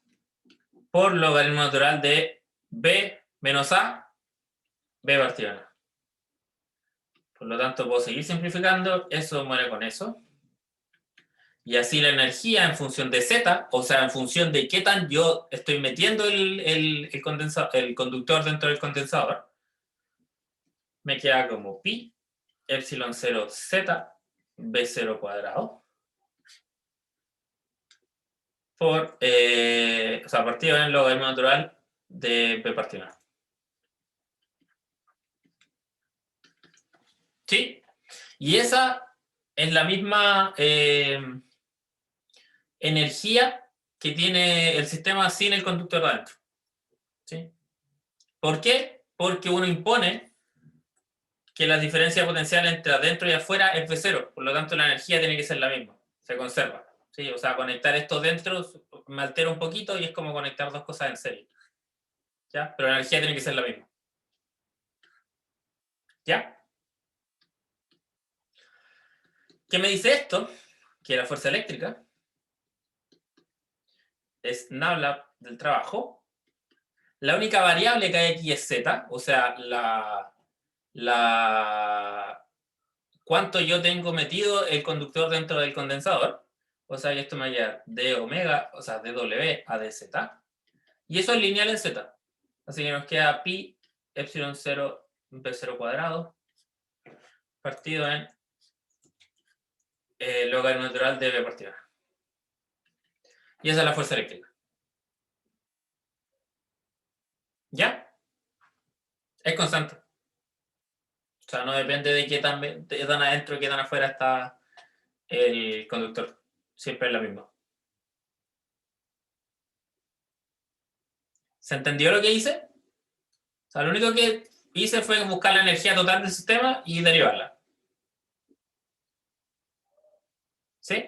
por logaritmo natural de B menos A B partido en A. Por lo tanto, puedo seguir simplificando. Eso muere con eso. Y así la energía en función de Z, o sea, en función de qué tan yo estoy metiendo el conductor dentro del condensador, me queda como pi epsilon 0 Z B0 cuadrado por, o sea, partido en el logaritmo natural de B partido A. ¿Sí? Y esa es la misma energía que tiene el sistema sin el conductor de adentro. ¿Sí? ¿Por qué? Porque uno impone que la diferencia potencial entre adentro y afuera es B0, por lo tanto la energía tiene que ser la misma, se conserva. ¿Sí? O sea, conectar estos dentro me altera un poquito y es como conectar dos cosas en serie. ¿Ya? Pero la energía tiene que ser la misma. ¿Ya? ¿Qué me dice esto? Que la fuerza eléctrica es nabla del trabajo. La única variable que hay aquí es Z, o sea, cuánto yo tengo metido el conductor dentro del condensador. O sea, que esto me va a llevar de omega, o sea, de W a dz. Y eso es lineal en Z. Así que nos queda pi epsilon 0 B0 cuadrado partido en logaritmo natural de B partido A. Y esa es la fuerza eléctrica. ¿Ya? Es constante. O sea, no depende de qué tan adentro y qué tan afuera está el conductor. Siempre es la misma. ¿Se entendió lo que hice? O sea, lo único que hice fue buscar la energía total del sistema y derivarla. ¿Sí?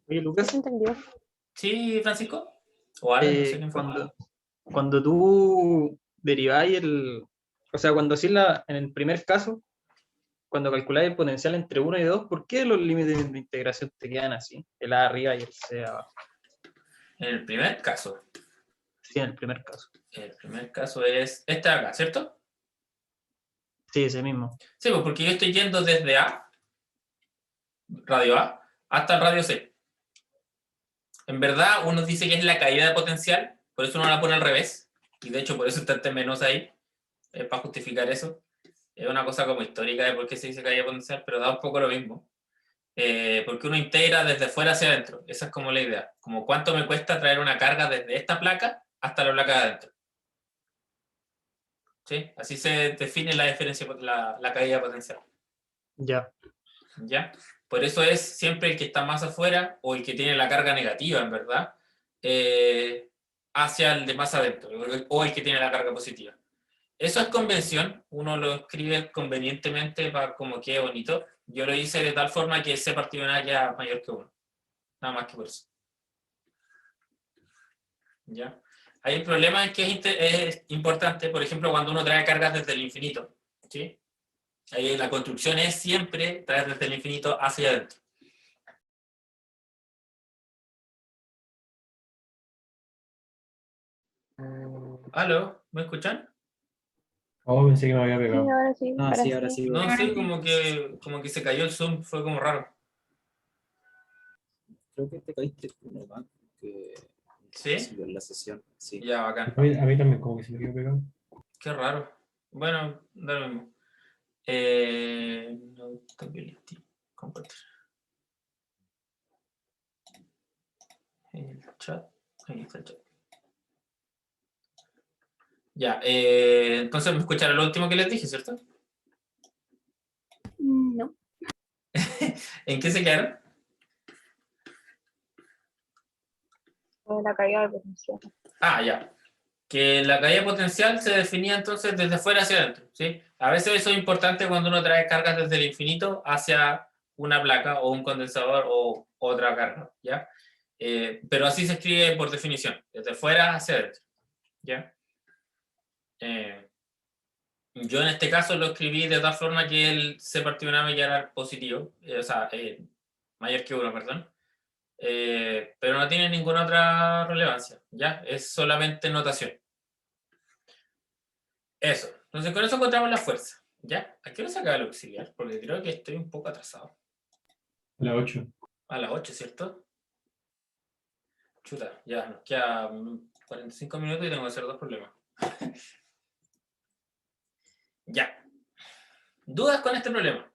Oye, Lucas, ¿Se entendió? ¿Sí, Francisco? O Alan, no sé quién fue. cuando tú deriváis o sea, cuando hacís en el primer caso, cuando calculáis el potencial entre 1 y 2, ¿por qué los límites de integración te quedan así? El A arriba y el C abajo. En el primer caso. Sí, en el primer caso. El primer caso es este de acá, ¿cierto? Sí, ese mismo. Sí, pues porque yo estoy yendo desde A, radio A, hasta el radio C. En verdad, uno dice que es la caída de potencial, por eso uno la pone al revés, y de hecho por eso está este menos ahí, para justificar eso. Es una cosa como histórica de por qué se dice caída de potencial, pero da un poco lo mismo. Porque uno integra desde fuera hacia adentro. Esa es como la idea. Como cuánto me cuesta traer una carga desde esta placa hasta la placa de adentro. ¿Sí? Así se define la diferencia, la caída potencial. Ya. ¿Ya? Por eso es siempre el que está más afuera o el que tiene la carga negativa, en verdad, hacia el de más adentro, o el que tiene la carga positiva. Eso es convención, uno lo escribe convenientemente para como quede bonito. Yo lo hice de tal forma que ese partido en A queda mayor que 1. Nada más que por eso. ¿Ya? Hay un problema en que es importante, por ejemplo, cuando uno trae cargas desde el infinito. ¿Sí? Ahí la construcción es siempre traer desde el infinito hacia adentro. ¿Aló? ¿Me escuchan? Oh, pensé que me había Sí, pegado. ahora sí. Ah, sí, ahora sí. No, sí, como que se cayó el Zoom, fue como raro. Creo que te caíste tú, ¿no? Que ¿Sí? siguió en la sesión. Sí. Ya, bacán. A mí también como que se me quedó pegado. Qué raro. Bueno, da lo mismo. Notability. Compartir. El chat. Ahí está el chat. Ya, entonces me escucharon lo último que les dije, ¿cierto? No. ¿En qué se quedaron? La caída de potencial. Ah, ya. Que la caída potencial se definía entonces desde fuera hacia adentro, ¿sí? A veces eso es importante cuando uno trae cargas desde el infinito hacia una placa o un condensador o otra carga, ¿ya? Pero así se escribe por definición, desde fuera hacia adentro, ¿ya? Yo en este caso lo escribí de tal forma que el C partido en A me quedara positivo, o sea, mayor que 1, perdón. Pero no tiene ninguna otra relevancia, ¿ya? Es solamente notación. Eso. Entonces con eso encontramos la fuerza, ¿ya? ¿A qué hora se acaba el auxiliar? Porque creo que estoy un poco atrasado. La 8. A las 8, ¿cierto? Chuta, ya, nos queda 45 minutos y tengo que hacer 2 problemas. Ya. ¿Dudas con este problema?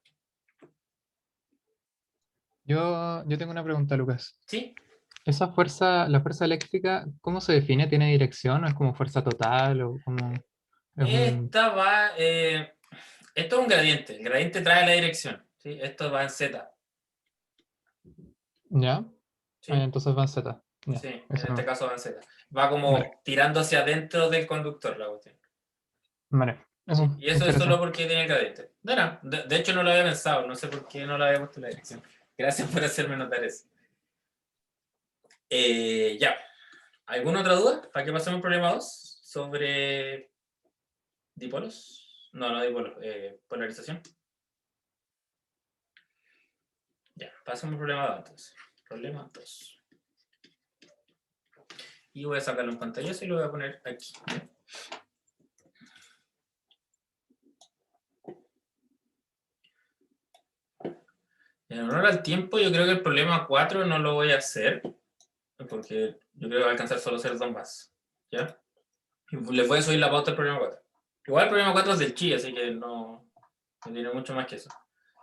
Yo tengo una pregunta, Lucas. ¿Sí? ¿Esa fuerza, la fuerza eléctrica, cómo se define? ¿Tiene dirección? ¿O es como fuerza total? ¿O como es un... Esto es un gradiente. El gradiente trae la dirección. ¿Sí? Esto va en Z. ¿Ya? ¿Sí? Entonces va en Z. Ya, Sí, en eso este no. caso va en Z. Va como Vale. tirando hacia adentro del conductor la cuestión. Vale, eso Y eso me es solo interesa. porque tiene el gradiente. No, de hecho no lo había pensado. No sé por qué no lo había puesto en la dirección. Gracias por hacerme notar eso. Ya. ¿Alguna otra duda? ¿Para que pasemos al problema 2? Sobre dipolos. No dipolos. Polarización. Ya, pasemos al problema 2 entonces. Problema 2. Y voy a sacarlo en pantallazo y lo voy a poner aquí. En honor al tiempo, yo creo que el problema 4 no lo voy a hacer, porque yo creo que va a alcanzar solo a hacer 2 más. ¿Ya? Y les voy a subir la pauta del problema 4. Igual el problema 4 es del chi, así que no tiene mucho más que eso.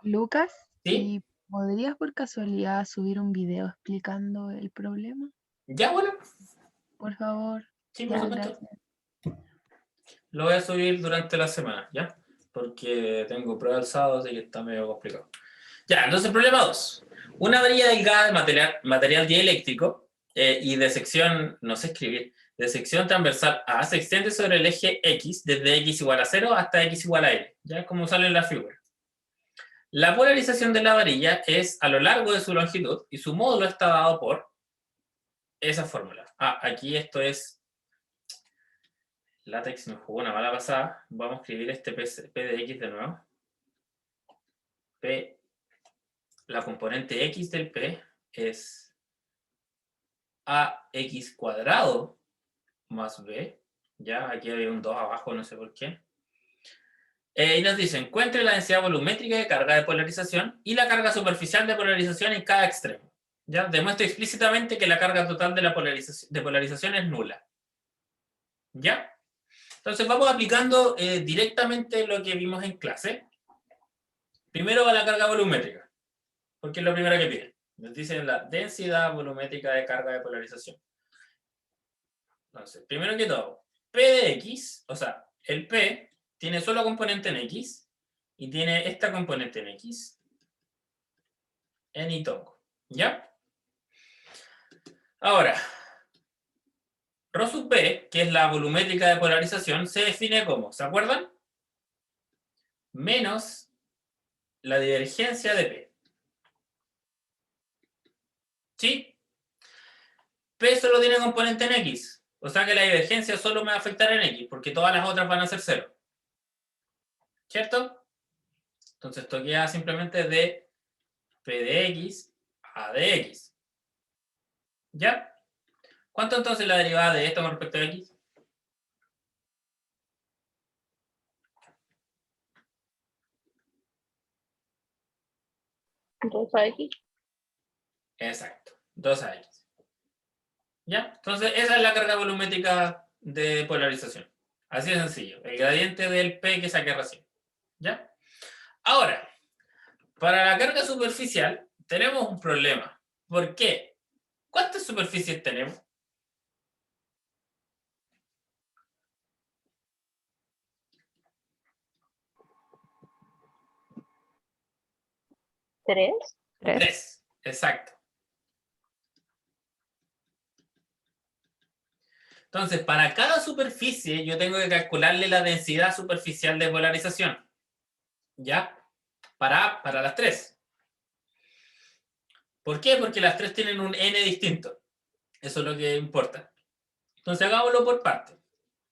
Lucas, ¿Sí? ¿y podrías por casualidad subir un video explicando el problema? Ya, bueno. Por favor. Sí, por Ya, supuesto. gracias. Lo voy a subir durante la semana, ¿ya? Porque tengo prueba el sábado, así que está medio complicado. Ya, entonces problema 2. Una varilla delgada de material dieléctrico y de sección, no sé escribir, de sección transversal A se extiende sobre el eje X desde X igual a 0 hasta X igual a L, ya como sale en la figura. La polarización de la varilla es a lo largo de su longitud y su módulo está dado por esa fórmula. Aquí esto es látex, me jugó una mala pasada. Vamos a escribir este P de X de nuevo. P, la componente X del P es AX cuadrado más B. Ya, aquí había un 2 abajo, no sé por qué. Y nos dice, encuentre la densidad volumétrica de carga de polarización y la carga superficial de polarización en cada extremo. ¿Ya? Demuestra explícitamente que la carga total de la polarización es nula. ¿Ya? Entonces vamos aplicando directamente lo que vimos en clase. Primero va la carga volumétrica, porque es lo primero que piden. Nos dicen la densidad volumétrica de carga de polarización. Entonces, primero que todo, P de X, o sea, el P tiene solo componente en X y tiene esta componente en X en Y tongo. ¿Ya? Ahora, Rho sub P, que es la volumétrica de polarización, se define como, ¿se acuerdan? Menos la divergencia de P. ¿Sí? P solo tiene componente en X. O sea que la divergencia solo me va a afectar en X, porque todas las otras van a ser 0. ¿Cierto? Entonces esto queda simplemente de P de X a de X. ¿Ya? ¿Cuánto entonces la derivada de esto con respecto a X? Entonces, X. Exacto, 2ax. ¿Ya? Entonces esa es la carga volumétrica de polarización. Así de sencillo. El gradiente del P que saqué recién. ¿Ya? Ahora, para la carga superficial tenemos un problema. ¿Por qué? ¿Cuántas superficies tenemos? ¿3? 3. Exacto. Entonces, para cada superficie yo tengo que calcularle la densidad superficial de polarización. ¿Ya? Para las 3. ¿Por qué? Porque las 3 tienen un n distinto. Eso es lo que importa. Entonces, hagámoslo por partes.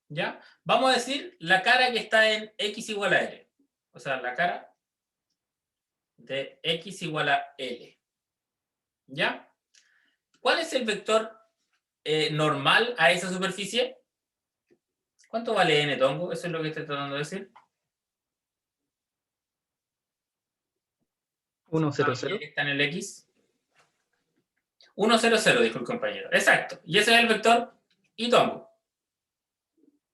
¿Ya? Vamos a decir la cara que está en x igual a l. O sea, la cara de x igual a l. ¿Ya? ¿Cuál es el vector normal a esa superficie? ¿Cuánto vale n, tongo? Eso es lo que estoy tratando de decir. 1, 0, Ah, 0. aquí está en el X. 1, 0, 0, dijo el compañero. Exacto. Y ese es el vector y tongo.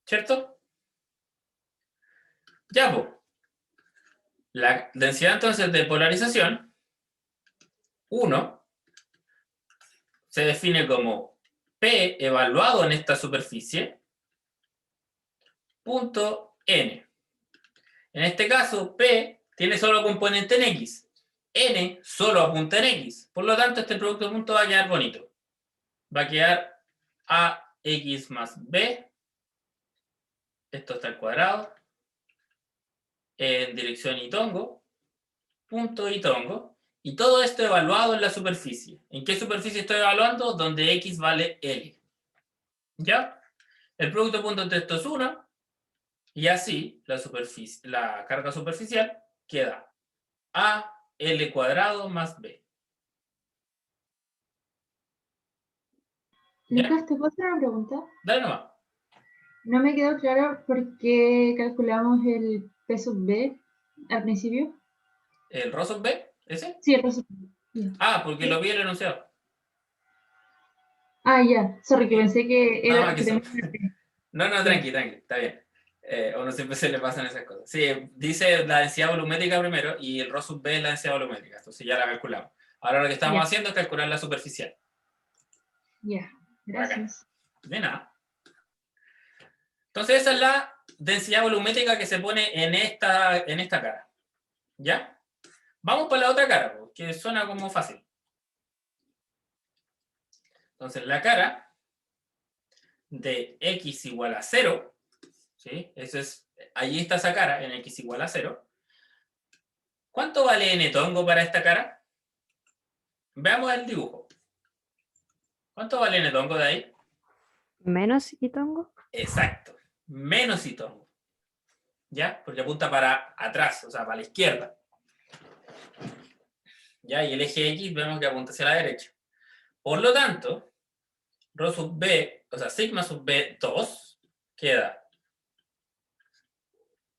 ¿Cierto? Ya, pues. La densidad entonces de polarización, 1, se define como P evaluado en esta superficie, punto N. En este caso, P tiene solo componente en X. N solo apunta en X. Por lo tanto, este producto de puntos va a quedar bonito. Va a quedar AX más B. Esto está al cuadrado. En dirección y tongo. Punto y tongo. Y todo esto evaluado en la superficie. ¿En qué superficie estoy evaluando? Donde X vale L. ¿Ya? El producto de puntos de esto es 1. Y así la carga superficial queda A L cuadrado más B. ¿Ya? Lucas, ¿te puedo hacer una pregunta? Dale nomás. No me quedó claro por qué calculamos el P sub B al principio. ¿El Rho sub B? ¿Ese? Sí, el P sub B. Ah, porque lo vi en el enunciado. Ah, ya. Sorry, que pensé que Nada era... más que que eso. tenía- No, tranqui, está bien. A uno siempre se le pasan esas cosas. Sí, dice la densidad volumétrica primero y el Rho sub B es la densidad volumétrica. Entonces ya la calculamos. Ahora lo que estamos Ya. haciendo es calcular la superficial. Ya, gracias. De nada. Entonces esa es la densidad volumétrica que se pone en esta cara. ¿Ya? Vamos por la otra cara, que suena como fácil. Entonces la cara de x igual a 0, ¿sí? Eso es, ahí está esa cara, en x igual a 0. ¿Cuánto vale n tongo para esta cara? Veamos el dibujo. ¿Cuánto vale n tongo de ahí? Menos y tongo. Exacto. Menos y tongo. ¿Ya? Porque apunta para atrás, o sea, para la izquierda. ¿Ya? Y el eje X vemos que apunta hacia la derecha. Por lo tanto, Rho sub B, o sea, sigma sub B2 queda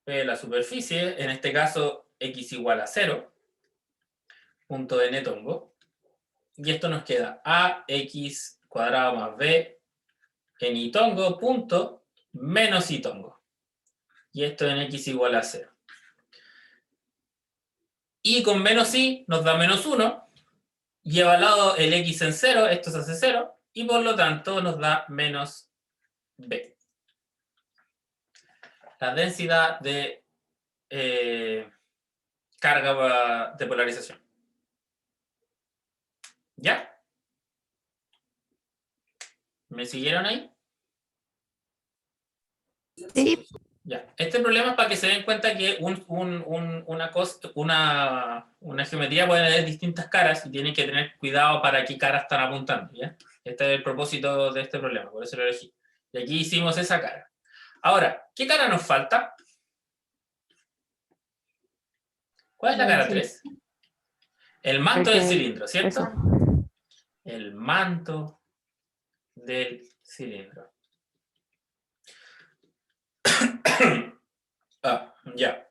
P de la superficie, en este caso X igual a 0, punto n tongo. Y esto nos queda AX cuadrado más B en y tongo, punto, menos y tongo. Y esto en X igual a 0. Y con menos y nos da menos 1. Y evaluado el X en 0, esto se hace 0. Y por lo tanto nos da menos B. La densidad de carga de polarización. ¿Ya? ¿Me siguieron ahí? Sí. Ya. Este problema es para que se den cuenta que una geometría puede tener distintas caras y tienen que tener cuidado para qué cara están apuntando. ¿Ya? Este es el propósito de este problema, por eso lo elegí. Y aquí hicimos esa cara. Ahora, ¿qué cara nos falta? ¿Cuál es la cara 3? El manto del cilindro, ¿cierto? Eso. El manto del cilindro. Ya.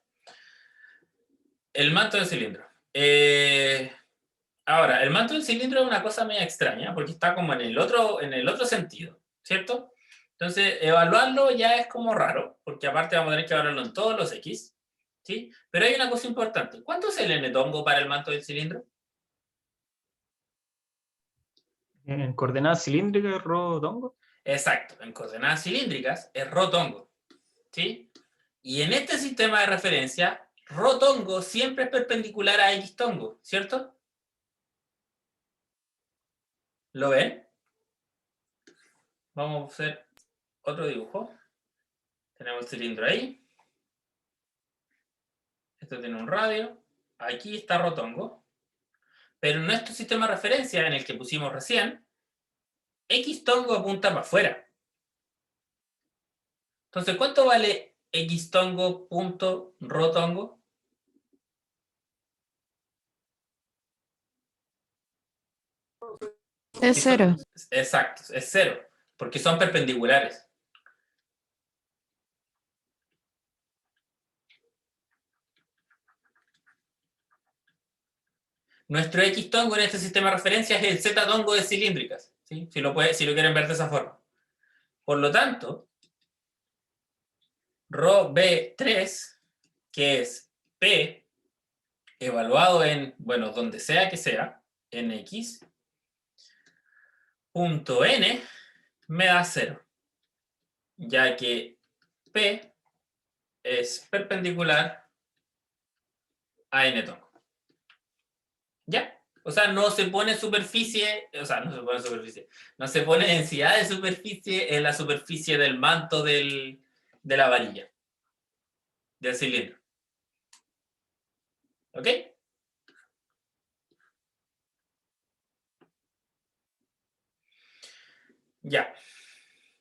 El manto del cilindro. Ahora, el manto del cilindro es una cosa media extraña, porque está como en el otro sentido, ¿cierto? Entonces, evaluarlo ya es como raro, porque aparte vamos a tener que evaluarlo en todos los X, ¿sí? Pero hay una cosa importante. ¿Cuánto es el n tongo para el manto del cilindro? En coordenadas cilíndricas, Rho tongo. Exacto, en coordenadas cilíndricas es Rho tongo, ¿sí? Y en este sistema de referencia, Rho tongo siempre es perpendicular a X tongo, ¿cierto? ¿Lo ven? Vamos a hacer otro dibujo. Tenemos el cilindro ahí. Esto tiene un radio. Aquí está Rho tongo. Pero en nuestro sistema de referencia, en el que pusimos recién, X tongo apunta para afuera. Entonces, ¿cuánto vale X tongo punto Rho tongo? Es 0. Exacto, es 0, porque son perpendiculares. Nuestro X tongo en este sistema de referencia es el Z tongo de cilíndricas, ¿sí? Si lo quieren ver de esa forma. Por lo tanto, Rho B3, que es P evaluado en, bueno, donde sea que sea, en X, punto N me da 0, ya que P es perpendicular a N tongo. ¿Ya? O sea, no se pone superficie, o sea, no se pone superficie, no se pone densidad de superficie en la superficie del manto de la varilla, del cilindro. ¿Ok? Ya.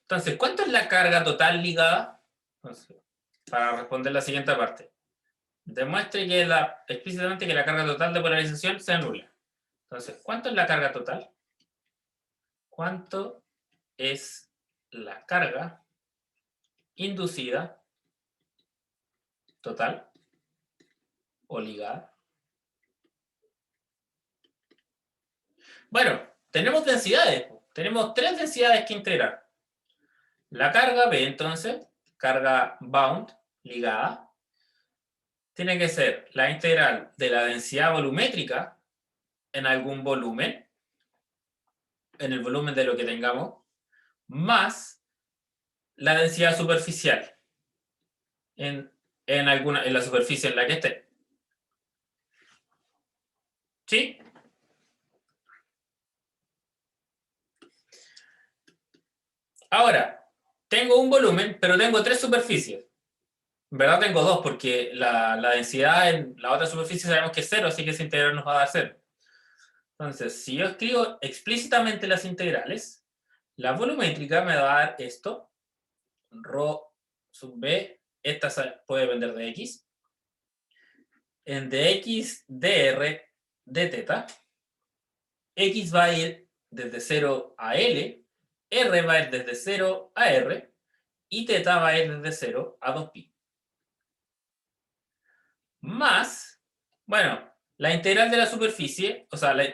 Entonces, ¿cuánto es la carga total ligada? Entonces, para responder la siguiente parte. Demuestre que explícitamente que la carga total de polarización sea nula. Entonces, ¿cuánto es la carga total? ¿Cuánto es la carga inducida total o ligada? Bueno, tenemos densidades. Tenemos 3 densidades que integrar. La carga B, entonces, carga bound, ligada, tiene que ser la integral de la densidad volumétrica en algún volumen, en el volumen de lo que tengamos, más la densidad superficial en la superficie en la que esté. ¿Sí? Ahora, tengo un volumen, pero tengo 3 superficies. En verdad tengo 2, porque la densidad en la otra superficie sabemos que es 0, así que esa integral nos va a dar 0. Entonces, si yo escribo explícitamente las integrales, la volumétrica me va a dar esto, Rho sub B, esta puede depender de X, en dx dr de teta, X va a ir desde 0 a L, R va a ir desde 0 a R, y teta va a ir desde 0 a 2pi. Más, bueno, la integral de la superficie, o sea, la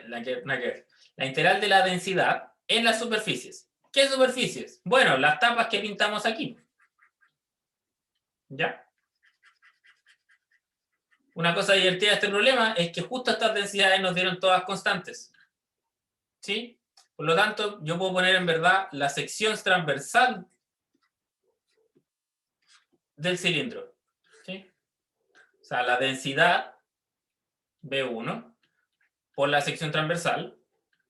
integral de la densidad en las superficies. ¿Qué superficies? Bueno, las tapas que pintamos aquí. ¿Ya? Una cosa divertida de este problema es que justo estas densidades nos dieron todas constantes. ¿Sí? Por lo tanto, yo puedo poner en verdad la sección transversal del cilindro. ¿Sí? O sea, la densidad B1 por la sección transversal,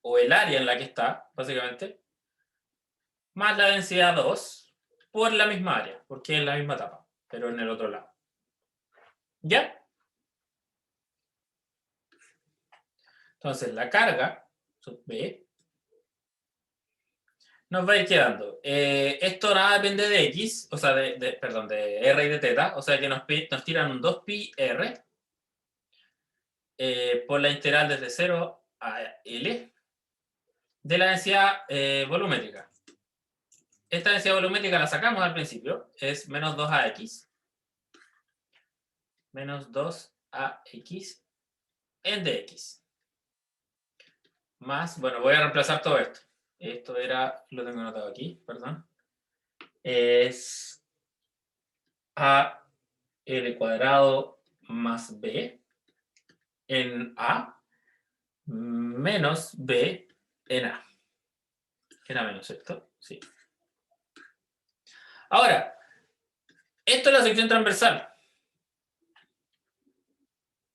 o el área en la que está, básicamente, más la densidad 2 por la misma área, porque es la misma etapa, pero en el otro lado. ¿Ya? Entonces, la carga sub B nos va a ir quedando. Esto nada depende de X, o sea, perdón, de R y de teta, o sea que nos tiran un 2pi R por la integral desde 0 a L de la densidad volumétrica. Esta densidad volumétrica la sacamos al principio, es menos 2ax. Menos 2ax en dx. Más, bueno, voy a reemplazar todo esto. Esto era, lo tengo anotado aquí, perdón. Es a l cuadrado más b en a menos b en a. Era menos, ¿cierto? Sí. Ahora, esto es la sección transversal.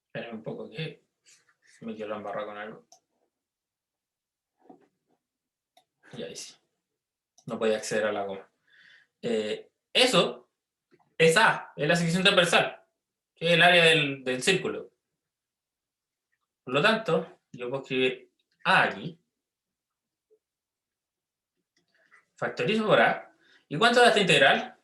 Esperen un poco que me quiero embarrar con algo. Y ahí sí. No podía acceder a la goma. Eso es A, es la sección transversal, que es el área del círculo. Por lo tanto, yo puedo escribir A aquí. Factorizo por A. ¿Y cuánto da esta integral?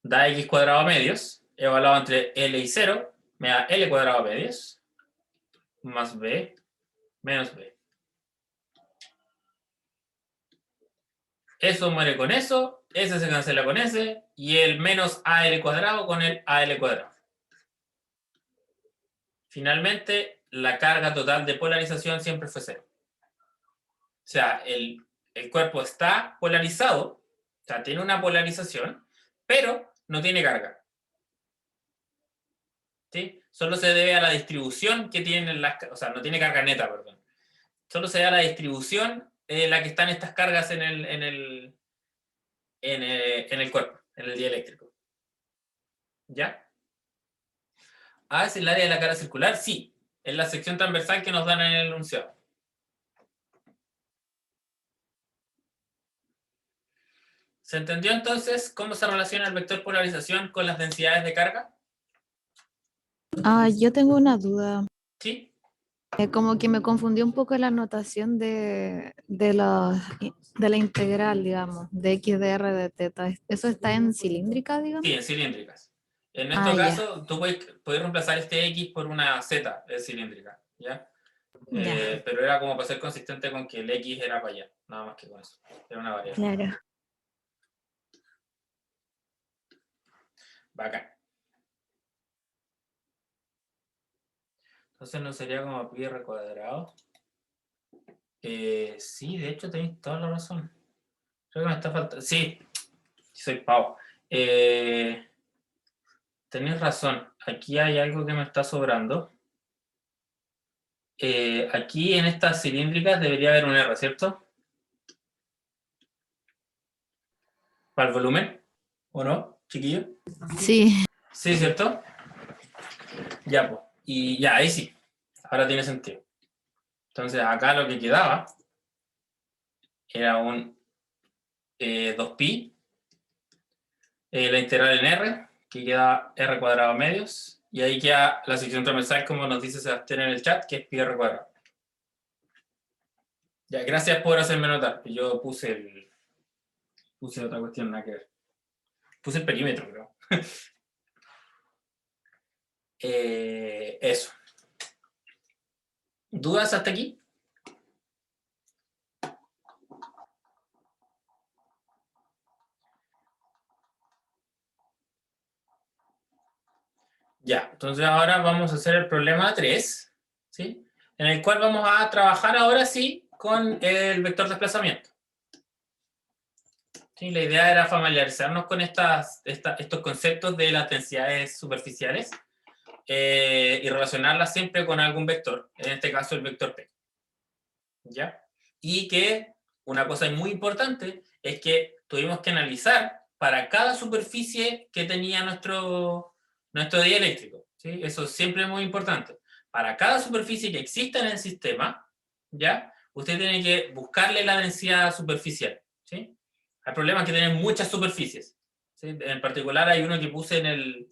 Da x cuadrado a medios, evaluado entre L y 0, me da L cuadrado a medios, más B, menos B. eso muere con eso, ese se cancela con ese, y el menos AL cuadrado con el AL cuadrado. Finalmente, la carga total de polarización siempre fue 0. O sea, el cuerpo está polarizado, o sea, tiene una polarización, pero no tiene carga. ¿Sí? Solo se debe a la distribución que tienen las... O sea, no tiene carga neta, perdón. Solo se da a la distribución la que están estas cargas en el cuerpo, en el dieléctrico. ¿Ya? Ah, ¿es el área de la cara circular? Sí. Es la sección transversal que nos dan en el enunciado. ¿Se entendió entonces cómo se relaciona el vector polarización con las densidades de carga? Yo tengo una duda. Sí. Como que me confundió un poco la notación de la integral, digamos, de x de r de teta. ¿Eso está en cilíndrica, digamos? Sí, en cilíndricas. En este caso, tú puedes reemplazar este x por una z cilíndrica, ¿ya? Pero era como para ser consistente con que el x era para allá, nada más que con eso. Era una variable. Claro. Bacán. Entonces no sería como pi r cuadrado. Sí, de hecho tenéis toda la razón. Creo que me está faltando. Sí, soy pavo. Tenéis razón. Aquí hay algo que me está sobrando. Aquí en estas cilíndricas debería haber un R, ¿cierto? Para el volumen. ¿O no, chiquillo? Sí. Sí, ¿cierto? Ya, pues. Y ya, ahí sí. Ahora tiene sentido. Entonces, acá lo que quedaba era un 2pi, la integral en R, que queda R cuadrado medios, y ahí queda la sección transversal, como nos dice Sebastián en el chat, que es pi R cuadrado. Ya, gracias por hacerme notar, que yo puse otra cuestión, nada que ver. Puse el perímetro, creo. Eso. ¿Dudas hasta aquí? Ya, entonces ahora vamos a hacer el problema 3, ¿sí? En el cual vamos a trabajar ahora sí con el vector desplazamiento. ¿Sí? La idea era familiarizarnos con estos conceptos de las densidades superficiales y relacionarlas siempre con algún vector, en este caso el vector P. ¿Ya? Y que una cosa muy importante es que tuvimos que analizar para cada superficie que tenía nuestro dieléctrico. ¿Sí? Eso siempre es muy importante. Para cada superficie que exista en el sistema, ¿ya? Usted tiene que buscarle la densidad superficial. ¿Sí? Hay problemas que tienen muchas superficies. ¿Sí? En particular hay uno que puse en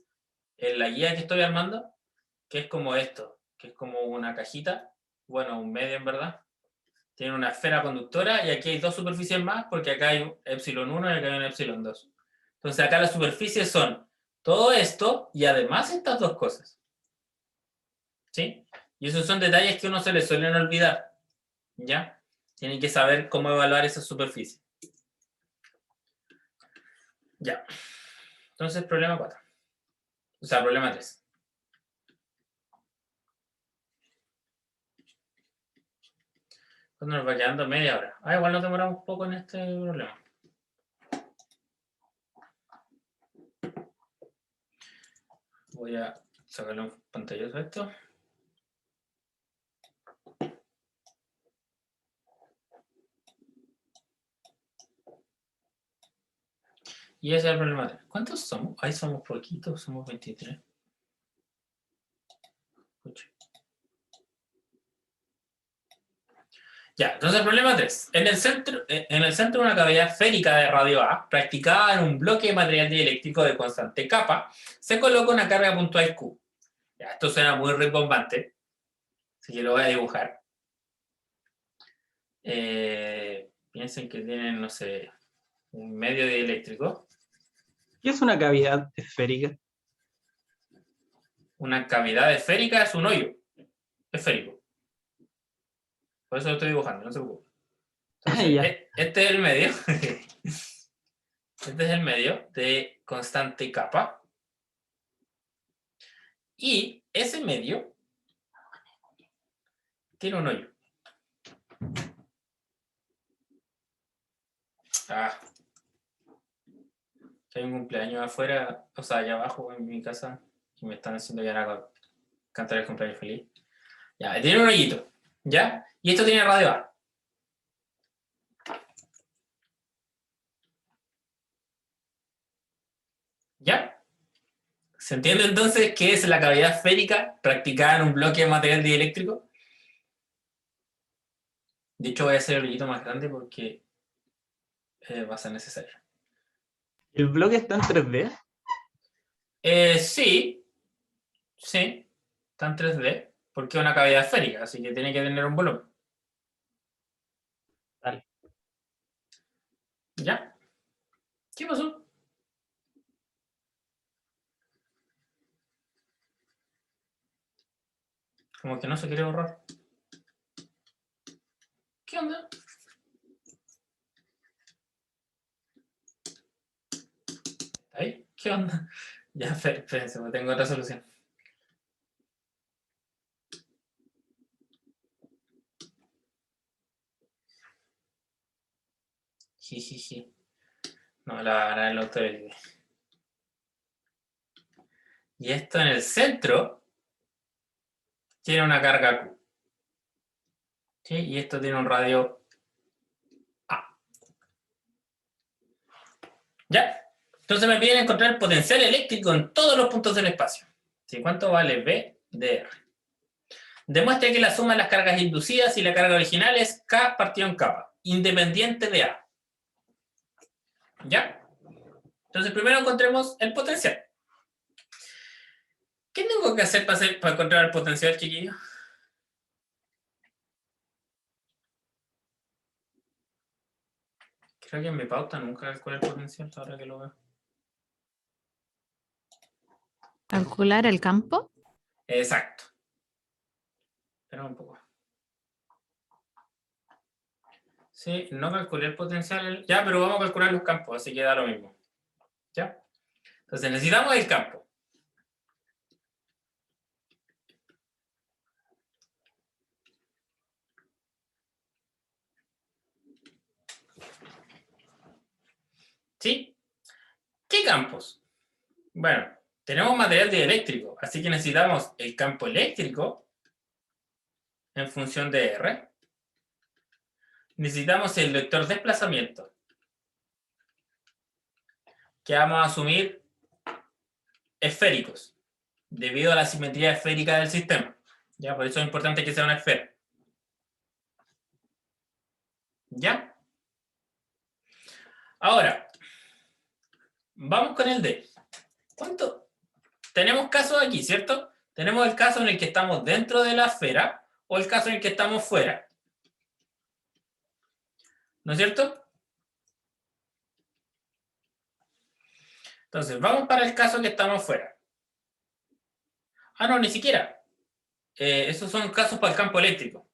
la guía que estoy armando, que es como esto, que es como una cajita, bueno, un medio en verdad. Tiene una esfera conductora y aquí hay dos superficies más porque acá hay un epsilon 1 y acá hay un epsilon 2. Entonces acá las superficies son todo esto y además estas dos cosas. ¿Sí? Y esos son detalles que a uno se le suelen olvidar. ¿Ya? Tienen que saber cómo evaluar esas superficies. Ya. Entonces, problema 4. O sea, problema 3. ¿Cuándo nos va quedando? Media hora. Igual nos demoramos un poco en este problema. Voy a sacarle un pantallazo a esto. Y ese es el problema. ¿Cuántos somos? Ahí somos poquitos, somos 23. Escucha. Ya, entonces el problema 3. En el centro de una cavidad esférica de radio A, practicada en un bloque de material dieléctrico de constante kappa, se coloca una carga puntual Q. Ya, esto suena muy rimbombante, así que lo voy a dibujar. Piensen que tienen, no sé, un medio dieléctrico. ¿Qué es una cavidad esférica? Una cavidad esférica es un hoyo esférico. Por eso lo estoy dibujando, no se preocupe. Entonces, Ya. este es el medio. Este es el medio de constante kappa. Y ese medio tiene un hoyo. Ah. Hay un cumpleaños afuera, o sea, allá abajo en mi casa, y me están haciendo ya cantar el cumpleaños feliz. Ya, tiene un hoyito, ¿ya? Y esto tiene radio A. ¿Ya? ¿Se entiende entonces qué es la cavidad esférica practicada en un bloque de material dieléctrico? De hecho, voy a hacer el hoyito más grande porque va a ser necesario. ¿El bloque está en 3D? Sí, está en 3D, porque es una cavidad esférica, así que tiene que tener un volumen. Dale. ¿Ya? ¿Qué pasó? Como que no se quiere borrar. ¿Qué onda? ¿Ahí? ¿Qué onda? Ya, espérense, tengo otra solución. Jijiji. No, la va a ganar el auto del video. Y esto en el centro tiene una carga Q. ¿Sí? Y esto tiene un radio A. ¿Ya? Entonces me piden encontrar el potencial eléctrico en todos los puntos del espacio. ¿Sí? ¿Cuánto vale B de R? Demuestre que la suma de las cargas inducidas y la carga original es K partido en kappa, independiente de A. ¿Ya? Entonces primero encontremos el potencial. ¿Qué tengo que hacer para encontrar el potencial, chiquillos? Creo que en mi pauta nunca calculé el potencial, ahora que lo veo. Calcular el campo. Exacto. Espera un poco. Sí, no calculé el potencial. Ya, pero vamos a calcular los campos, así que da lo mismo. ¿Ya? Entonces necesitamos el campo. ¿Sí? ¿Qué campos? Bueno, tenemos material dieléctrico, así que necesitamos el campo eléctrico en función de R. Necesitamos el vector desplazamiento, que vamos a asumir esféricos, debido a la simetría esférica del sistema. ¿Ya? Por eso es importante que sea una esfera. ¿Ya? Ahora, vamos con el D. ¿Cuánto? Tenemos casos aquí, ¿cierto? Tenemos el caso en el que estamos dentro de la esfera o el caso en el que estamos fuera. ¿No es cierto? Entonces, vamos para el caso que estamos fuera. Ah, no, ni siquiera. Esos son casos para el campo eléctrico.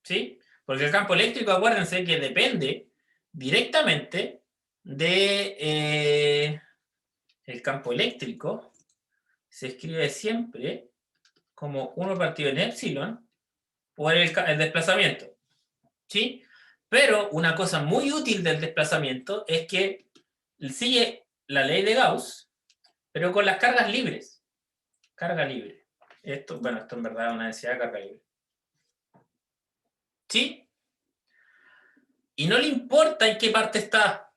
¿Sí? Porque el campo eléctrico, acuérdense que depende directamente de... el campo eléctrico se escribe siempre como 1 partido en epsilon por el desplazamiento. ¿Sí? Pero una cosa muy útil del desplazamiento es que sigue la ley de Gauss, pero con las cargas libres. Carga libre. Esto en verdad es una densidad de carga libre. ¿Sí? Y no le importa en qué parte está.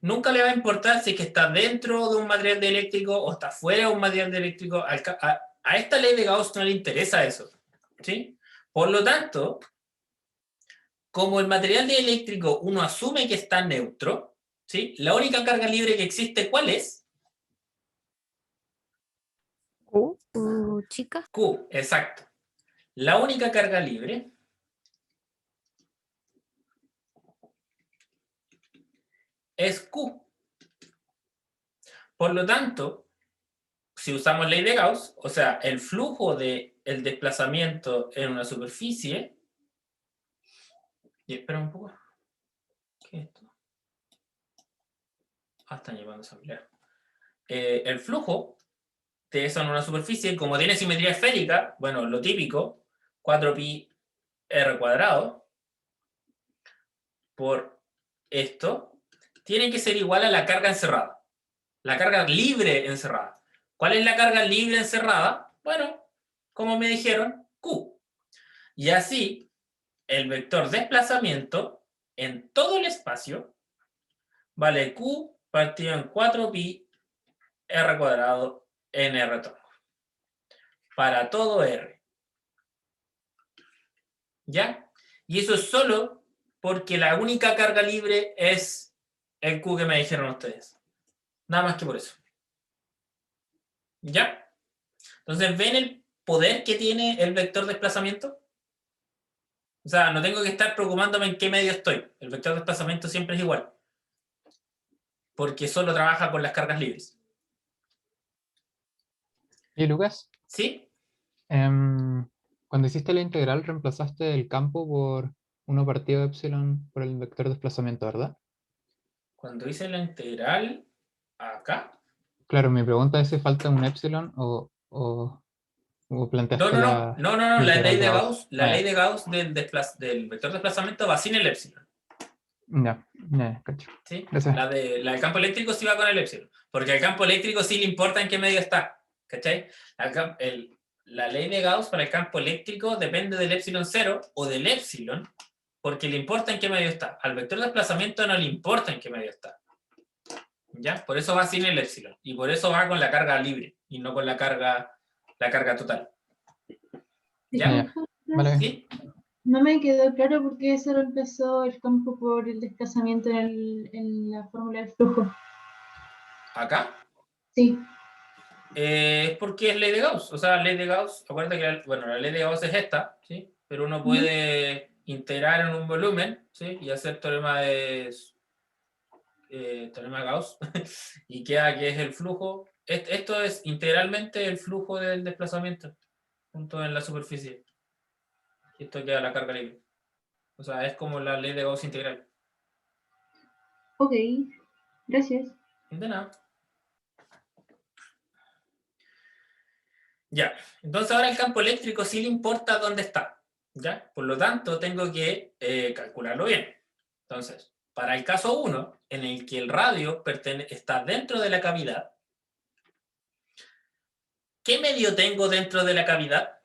Nunca le va a importar si es que está dentro de un material dieléctrico o está fuera de un material dieléctrico. A esta ley de Gauss no le interesa eso. ¿Sí? Por lo tanto, como el material dieléctrico uno asume que está neutro, ¿sí? La única carga libre que existe, ¿cuál es? Chica. Q, exacto. La única carga libre es Q. Por lo tanto, si usamos ley de Gauss, o sea, el flujo del desplazamiento en una superficie, Y espera un poco. ¿Qué es esto? Ah, están llevando a asamblear. El flujo de eso en una superficie, como tiene simetría esférica, bueno, lo típico, 4pi r cuadrado por esto, tiene que ser igual a la carga encerrada. La carga libre encerrada. ¿Cuál es la carga libre encerrada? Bueno, como me dijeron, Q. Y así, el vector desplazamiento en todo el espacio vale Q partido en 4pi r cuadrado en r tronco. Para todo R. ¿Ya? Y eso es solo porque la única carga libre es el Q que me dijeron ustedes. Nada más que por eso. ¿Ya? Entonces, ¿ven el poder que tiene el vector desplazamiento? O sea, no tengo que estar preocupándome en qué medio estoy. El vector desplazamiento siempre es igual. Porque solo trabaja con las cargas libres. Y Lucas, ¿Sí? cuando hiciste la integral, reemplazaste el campo por 1 partido epsilon por el vector desplazamiento, ¿verdad? Cuando hice la integral acá. Claro, mi pregunta es si falta un epsilon o planteaste la No, la ley integral de Gauss. Gauss, la Ah, ley de Gauss del vector desplazamiento va sin el epsilon. ya, cacho. ¿Sí? Gracias. La del campo eléctrico sí va con el epsilon. Porque al campo eléctrico sí le importa en qué medio está. ¿Cachai? La ley de Gauss para el campo eléctrico depende del epsilon 0 o del epsilon, porque le importa en qué medio está. Al vector de desplazamiento no le importa en qué medio está. ¿Ya? Por eso va sin el epsilon. Y por eso va con la carga libre y no con la carga total. ¿Ya? Ya. Vale. ¿Sí? No me quedó claro por qué se reemplazó el campo por el desplazamiento en la fórmula del flujo. ¿Acá? Sí, Porque es ley de Gauss. O sea, ley de Gauss, acuérdate que la ley de Gauss es esta, ¿sí? Pero uno puede integrar en un volumen, ¿sí? Y hacer teorema de Gauss y queda que es el flujo. Esto es integralmente el flujo del desplazamiento junto en la superficie. Y esto queda la carga libre. O sea, es como la ley de Gauss integral. ok, gracias. De nada. Ya, entonces ahora el campo eléctrico sí le importa dónde está. ¿Ya? Por lo tanto, tengo que calcularlo bien. Entonces, para el caso 1, en el que el radio está dentro de la cavidad, ¿qué medio tengo dentro de la cavidad?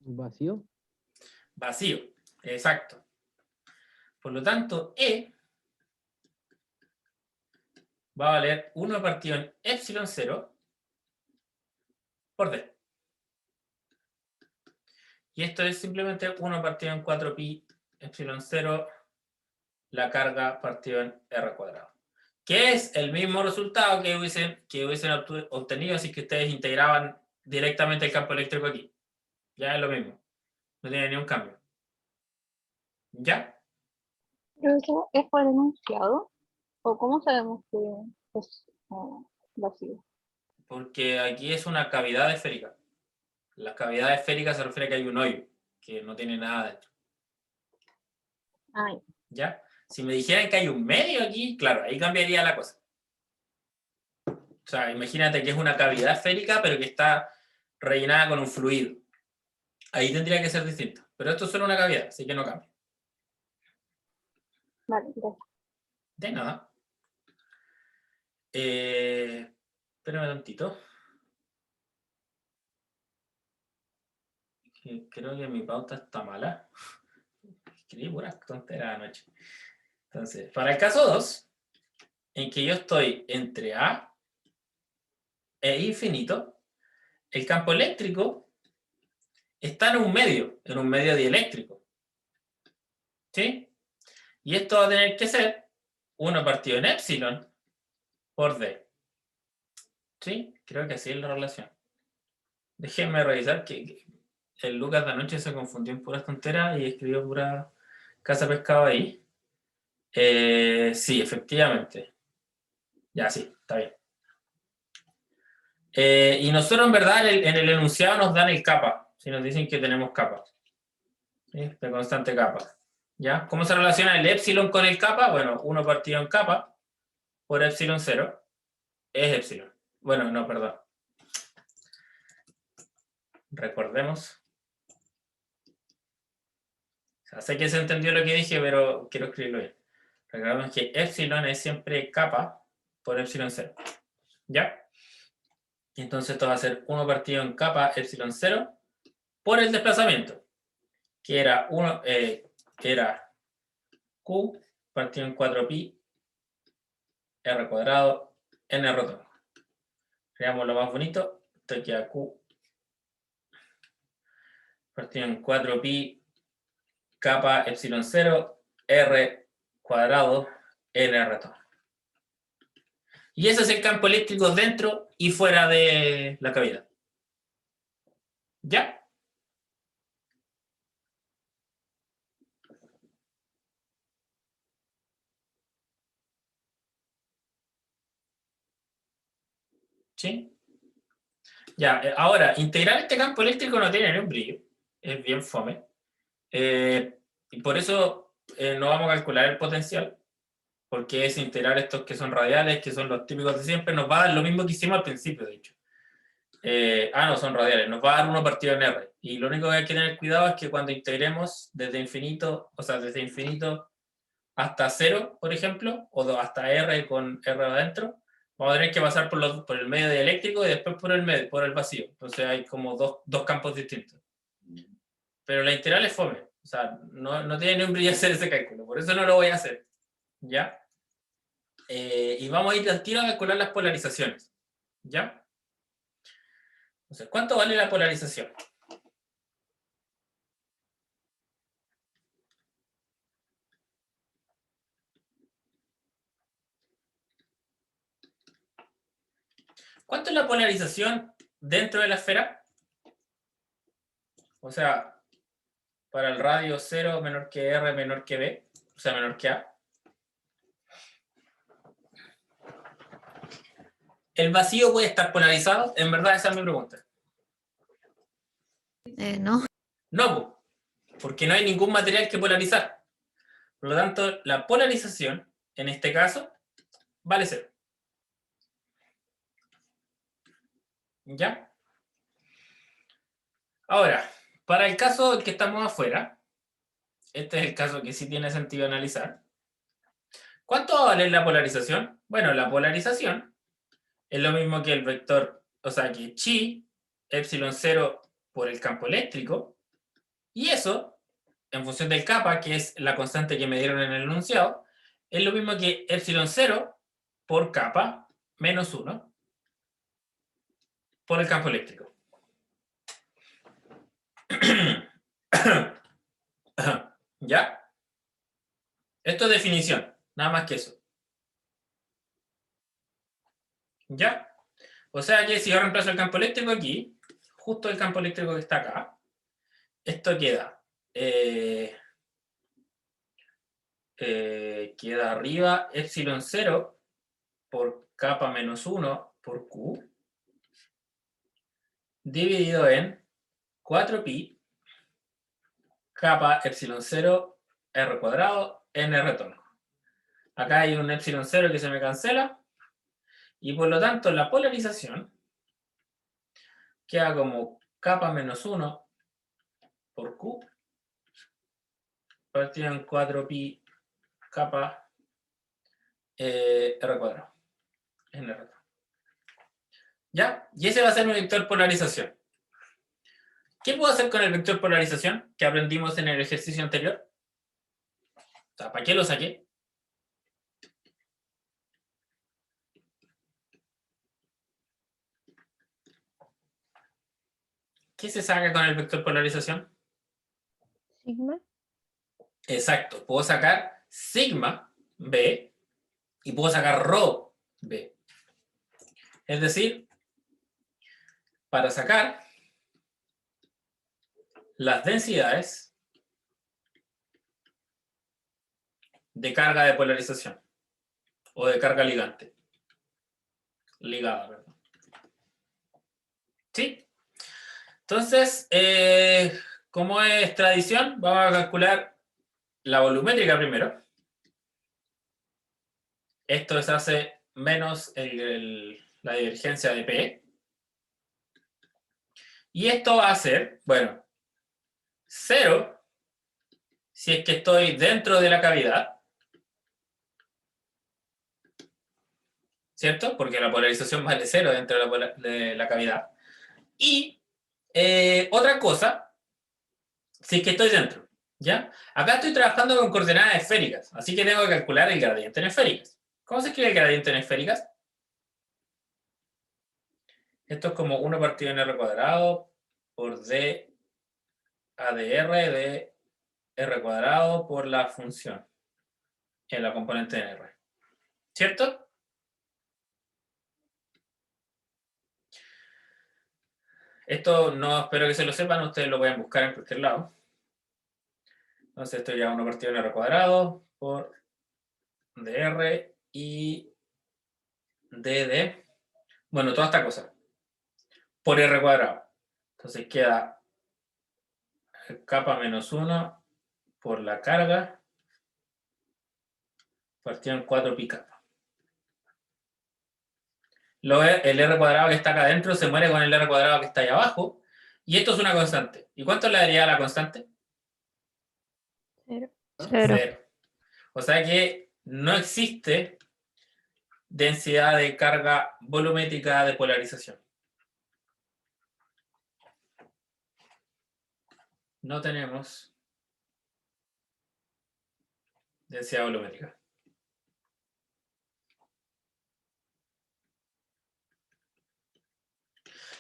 Vacío. Vacío, exacto. Por lo tanto, E va a valer 1 partido en epsilon 0 por D. Y esto es simplemente 1 partido en 4pi epsilon 0 la carga partido en r cuadrado. Que es el mismo resultado que hubiesen obtenido si que ustedes integraban directamente el campo eléctrico aquí. Ya es lo mismo. No tiene ni un cambio. ¿Ya? ¿Pero eso es por enunciado? ¿O cómo sabemos que es vacío? Porque aquí es una cavidad esférica. La cavidad esférica se refiere a que hay un hoyo, que no tiene nada dentro. Ay, ¿Ya? Si me dijeran que hay un medio aquí, claro, ahí cambiaría la cosa. O sea, imagínate que es una cavidad esférica, pero que está rellenada con un fluido. Ahí tendría que ser distinto. Pero esto es solo una cavidad, así que no cambia. vale, gracias. De nada. Espérame un tantito. Creo que mi pauta está mala. Escribí puras tonteras anoche. Entonces, para el caso 2, en que yo estoy entre A e infinito, el campo eléctrico está en un medio dieléctrico. ¿Sí? Y esto va a tener que ser 1 partido en epsilon por D. ¿Sí? Creo que así es la relación. Déjenme revisar que el Lucas de anoche se confundió en puras tonteras y escribió pura casa pescado ahí. Sí, efectivamente. Ya, sí, está bien. Y nosotros en verdad en el enunciado nos dan el kappa, si nos dicen que tenemos kappa, ¿sí? De constante kappa. ¿Ya? ¿Cómo se relaciona el epsilon con el kappa? Bueno, 1 partido en kappa por epsilon 0 es epsilon. Bueno, no, perdón. Recordemos. O sea, sé que se entendió lo que dije, pero quiero escribirlo bien. Recordemos que epsilon es siempre kappa por epsilon 0. ¿Ya? Entonces esto va a ser 1 partido en kappa epsilon 0 por el desplazamiento, que era Q partido en 4pi R cuadrado N roto. Creamos lo más bonito. Esto queda Q partido en 4pi kappa epsilon 0 R cuadrado N roto. Y ese es el campo eléctrico dentro y fuera de la cavidad. ¿Ya? ¿Sí? Ya, ahora, integrar este campo eléctrico no tiene ni un brillo. Es bien fome. Y por eso no vamos a calcular el potencial, porque es integrar estos que son radiales, que son los típicos de siempre, nos va a dar lo mismo que hicimos al principio, de hecho. No son radiales, nos va a dar 1 partido en R. Y lo único que hay que tener cuidado es que cuando integremos desde infinito, o sea, desde infinito hasta 0, por ejemplo, o hasta R con R adentro, vamos a tener que pasar por el medio dieléctrico y después por el vacío. Entonces hay como dos campos distintos. Pero la integral es fome. O sea, no tiene ni un brillo hacer ese cálculo. Por eso no lo voy a hacer. ¿Ya? Y vamos a ir al tiro a calcular las polarizaciones. ¿Ya? Entonces, ¿cuánto vale la polarización? ¿Cuánto es la polarización dentro de la esfera? O sea, para el radio 0 menor que R menor que B, o sea, menor que A. ¿El vacío puede estar polarizado? En verdad, esa es mi pregunta. No. No, porque no hay ningún material que polarizar. Por lo tanto, la polarización, en este caso, vale 0. ¿Ya? Ahora, para el caso en que estamos afuera, este es el caso que sí tiene sentido analizar. ¿Cuánto va a valer la polarización? Bueno, la polarización es lo mismo que el vector, o sea, que chi, epsilon 0 por el campo eléctrico, y eso, en función del kappa, que es la constante que me dieron en el enunciado, es lo mismo que epsilon 0 por kappa menos 1 por el campo eléctrico. ¿Ya? Esto es definición, nada más que eso. ¿Ya? O sea que si yo reemplazo el campo eléctrico aquí, justo el campo eléctrico que está acá, esto queda queda arriba epsilon 0 por kappa menos 1 por Q dividido en 4pi kappa epsilon 0 R cuadrado N retorno. Acá hay un epsilon 0 que se me cancela y por lo tanto la polarización queda como kappa menos 1 por Q partido en 4pi kappa R cuadrado N retorno. ¿Ya? Y ese va a ser mi vector polarización. ¿Qué puedo hacer con el vector polarización que aprendimos en el ejercicio anterior? O sea, ¿para qué lo saqué? ¿Qué se saca con el vector polarización? Sigma. Exacto, puedo sacar sigma B y puedo sacar rho B. Es decir, para sacar las densidades de carga de polarización o de carga ligante. Ligada, perdón. ¿Sí? Entonces, como es tradición, vamos a calcular la volumétrica primero. Esto se hace menos la divergencia de P. Y esto va a ser, bueno, 0 si es que estoy dentro de la cavidad. ¿Cierto? Porque la polarización vale 0 dentro de la cavidad. Y otra cosa, si es que estoy dentro. ¿Ya? Acá estoy trabajando con coordenadas esféricas, así que tengo que calcular el gradiente en esféricas. ¿Cómo se escribe el gradiente en esféricas? Esto es como 1 partido en r cuadrado por d ADR de r cuadrado por la función en la componente de r. ¿Cierto? Esto no espero que se lo sepan, ustedes lo pueden buscar en cualquier lado. Entonces esto ya 1 partido en r cuadrado por dr y d, bueno, toda esta cosa, por r cuadrado. Entonces queda kappa menos 1 por la carga partido en 4 pi kappa. El r cuadrado que está acá adentro se muere con el r cuadrado que está ahí abajo, y esto es una constante. ¿Y cuánto le daría a la constante? 0. 0. O sea que no existe densidad de carga volumétrica de polarización. No tenemos densidad volumétrica.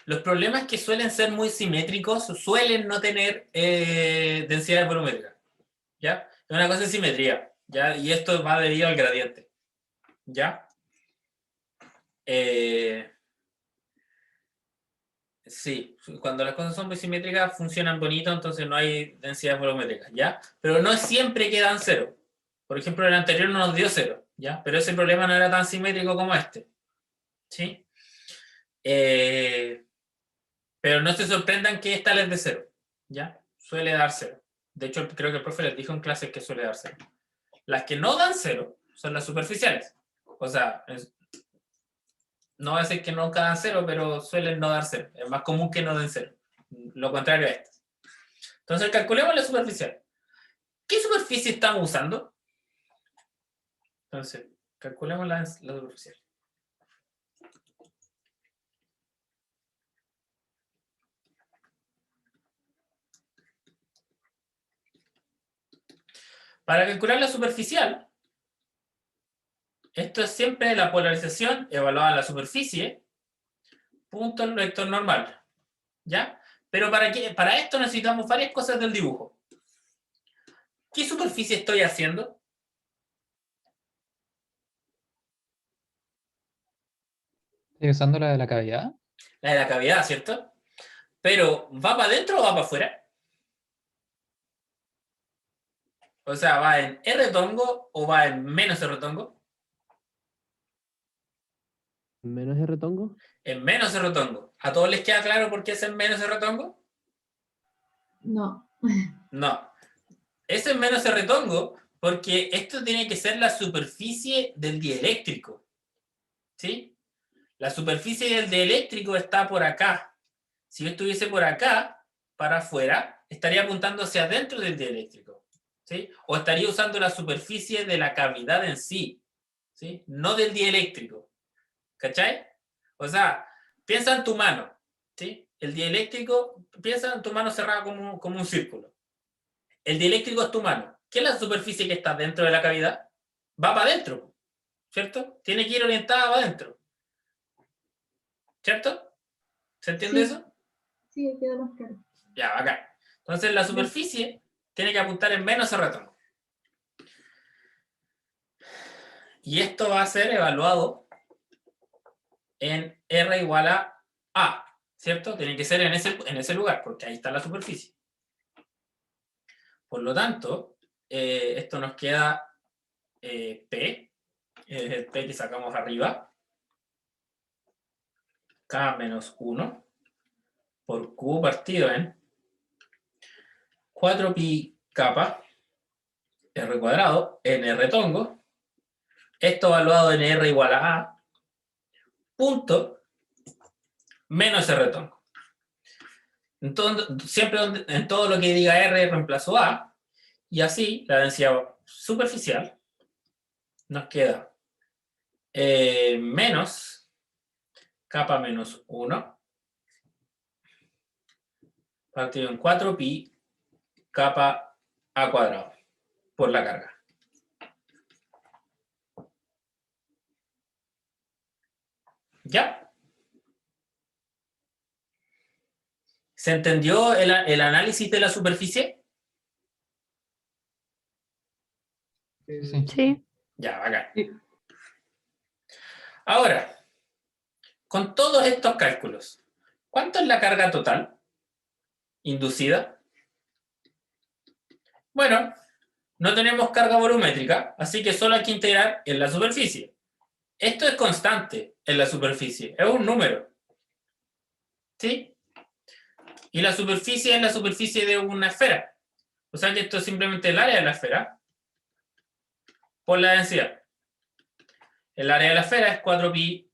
Los problemas que suelen ser muy simétricos suelen no tener densidad volumétrica. ¿Ya? Es una cosa de simetría. ¿Ya? Y esto va debido al gradiente. ¿Ya? Sí, cuando las cosas son muy simétricas funcionan bonito, entonces no hay densidades volumétricas, ¿ya? Pero no siempre quedan 0. Por ejemplo, el anterior no nos dio 0, ¿ya? Pero ese problema no era tan simétrico como este, ¿sí? Pero no se sorprendan que esta les dé 0, ¿ya? Suele dar 0. De hecho, creo que el profe les dijo en clases que suele dar 0. Las que no dan 0 son las superficiales. O sea, no va a decir que nunca dan 0, pero suelen no dar 0. Es más común que no den 0. Lo contrario a esto. Entonces, calculemos la superficial. ¿Qué superficie estamos usando? Entonces, calculemos la superficial. Para calcular la superficial, esto es siempre la polarización evaluada en la superficie, punto el vector normal. ¿Ya? Pero para esto necesitamos varias cosas del dibujo. ¿Qué superficie estoy haciendo? ¿Estoy usando la de la cavidad? La de la cavidad, ¿cierto? Pero, ¿va para adentro o va para afuera? O sea, ¿va en R tongo o va en menos R tongo? ¿Menos R tongo? En menos R tongo. ¿A todos les queda claro por qué es en menos R tongo? No. No. Es en menos R tongo porque esto tiene que ser la superficie del dieléctrico. ¿Sí? La superficie del dieléctrico está por acá. Si yo estuviese por acá, para afuera, estaría apuntando hacia adentro del dieléctrico. ¿Sí? O estaría usando la superficie de la cavidad en sí. ¿Sí? No del dieléctrico. ¿Cachai? O sea, piensa en tu mano. ¿Sí? El dieléctrico, piensa en tu mano cerrada como un círculo. El dieléctrico es tu mano. ¿Qué es la superficie que está dentro de la cavidad? Va para adentro, ¿cierto? Tiene que ir orientada para adentro. ¿Cierto? ¿Se entiende Sí. eso? Sí, queda más claro. Ya, acá. Entonces la superficie tiene que apuntar en menos R tongo. Y esto va a ser evaluado en R igual a, ¿cierto? Tiene que ser en ese lugar, porque ahí está la superficie. Por lo tanto, esto nos queda P, es el P que sacamos arriba, K menos 1, por Q partido en 4pi capa R cuadrado en R tongo, esto evaluado en R igual a A, punto, menos R tongo. Entonces, siempre en todo lo que diga R reemplazo A, y así la densidad superficial nos queda menos capa menos 1 partido en 4pi capa A cuadrado por la carga. ¿Ya? ¿Se entendió el análisis de la superficie? Sí. Sí. Ya, bacán. Sí. Ahora, con todos estos cálculos, ¿cuánto es la carga total inducida? Bueno, no tenemos carga volumétrica, así que solo hay que integrar en la superficie. Esto es constante en la superficie, es un número. ¿Sí? Y la superficie es la superficie de una esfera. O sea que esto es simplemente el área de la esfera por la densidad. El área de la esfera es 4pi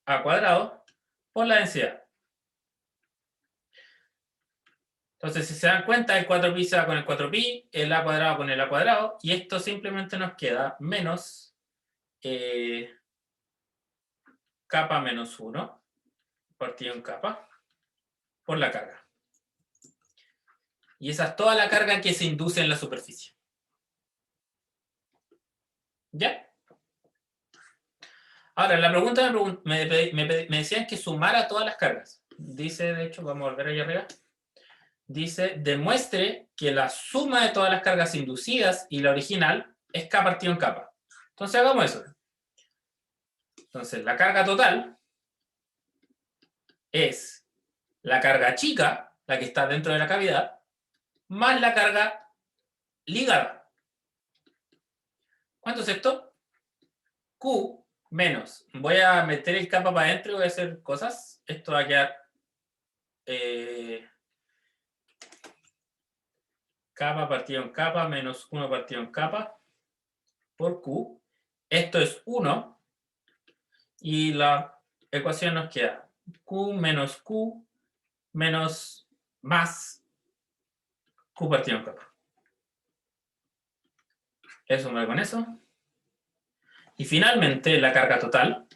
A cuadrado por la densidad. Entonces, si se dan cuenta, el 4pi se va con el 4pi, el A cuadrado con el A cuadrado, y esto simplemente nos queda menos capa menos 1 partido en capa por la carga. Y esa es toda la carga que se induce en la superficie. ¿Ya? Ahora, la pregunta me decían que sumara todas las cargas. Dice, de hecho, vamos a volver ahí arriba. Dice, demuestre que la suma de todas las cargas inducidas y la original es K partido en capa. Entonces, hagamos eso. Entonces, la carga total es la carga chica, la que está dentro de la cavidad, más la carga ligada. ¿Cuánto es esto? Q menos. Voy a meter el capa para adentro y voy a hacer cosas. Esto va a quedar capa partido en capa menos 1 partido en capa por Q. Esto es 1. Y la ecuación nos queda Q menos más Q partido en capa. Eso me voy con eso. Y finalmente la carga total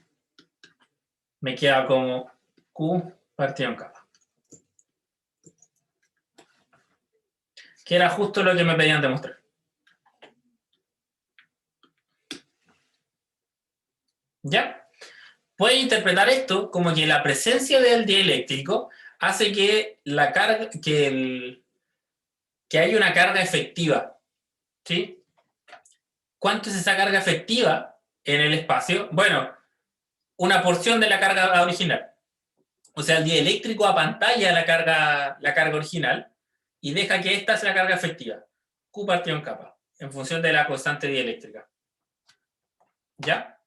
me queda como Q partido en capa. Que era justo lo que me pedían demostrar. ¿Ya? Puede interpretar esto como que la presencia del dieléctrico hace que la carga, que hay una carga efectiva. ¿Sí? ¿Cuánto es esa carga efectiva en el espacio? Bueno, una porción de la carga original. O sea, el dieléctrico apantalla la carga original y deja que esta sea la carga efectiva. Q partido en capa, en función de la constante dieléctrica. ¿Ya?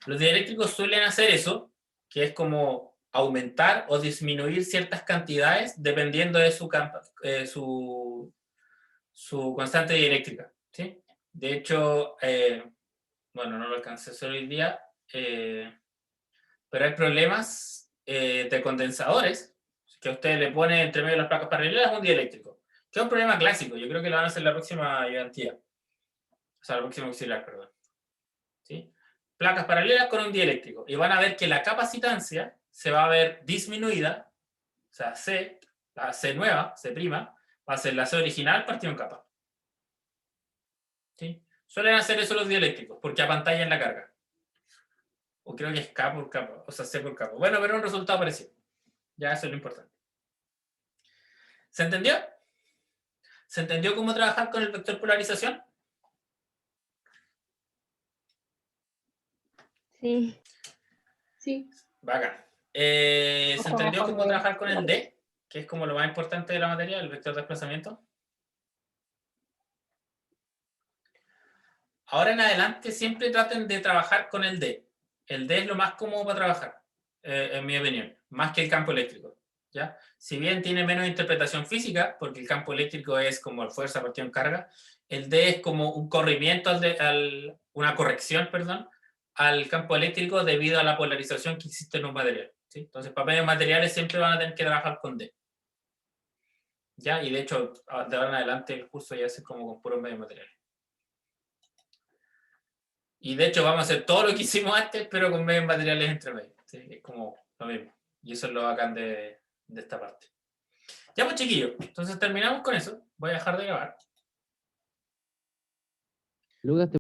Los dieléctricos suelen hacer eso, que es como aumentar o disminuir ciertas cantidades dependiendo de su constante dieléctrica. ¿Sí? De hecho, bueno, no lo alcancé a hacer hoy día, pero hay problemas de condensadores que usted le pone entre medio de las placas paralelas un dieléctrico, que es un problema clásico. Yo creo que lo van a hacer la próxima ayudantía. O sea, la próxima auxiliar, perdón. ¿Sí? Placas paralelas con un dieléctrico. Y van a ver que la capacitancia se va a ver disminuida. O sea, C, la C nueva, C', va a ser la C original partido en capa. ¿Sí? Suelen hacer eso los dieléctricos, porque apantallan la carga. O creo que es K por capa, o sea, C por capa. Bueno, pero un resultado parecido. Ya eso es lo importante. ¿Se entendió? ¿Se entendió cómo trabajar con el vector polarización? Sí. Sí. Bacán. ¿Se Mucho entendió mejor cómo de- trabajar con el D? Que es como lo más importante de la materia, el vector de desplazamiento. Ahora en adelante siempre traten de trabajar con el D. El D es lo más cómodo para trabajar. en mi opinión, más que el campo eléctrico. ¿Ya? Si bien tiene menos interpretación física, porque el campo eléctrico es como fuerza partido en carga, el D es como un corrimiento, una corrección, perdón, al campo eléctrico debido a la polarización que existe en un material. ¿Sí? Entonces, para medios materiales siempre van a tener que trabajar con D. ¿Ya? Y de hecho, de ahora en adelante el curso ya es como con puros medios materiales. Y de hecho vamos a hacer todo lo que hicimos antes, pero con medios materiales entre medio. ¿Sí? Es como lo mismo. Y eso es lo bacán de esta parte. Ya pues chiquillos, entonces terminamos con eso. Voy a dejar de grabar. Lucas,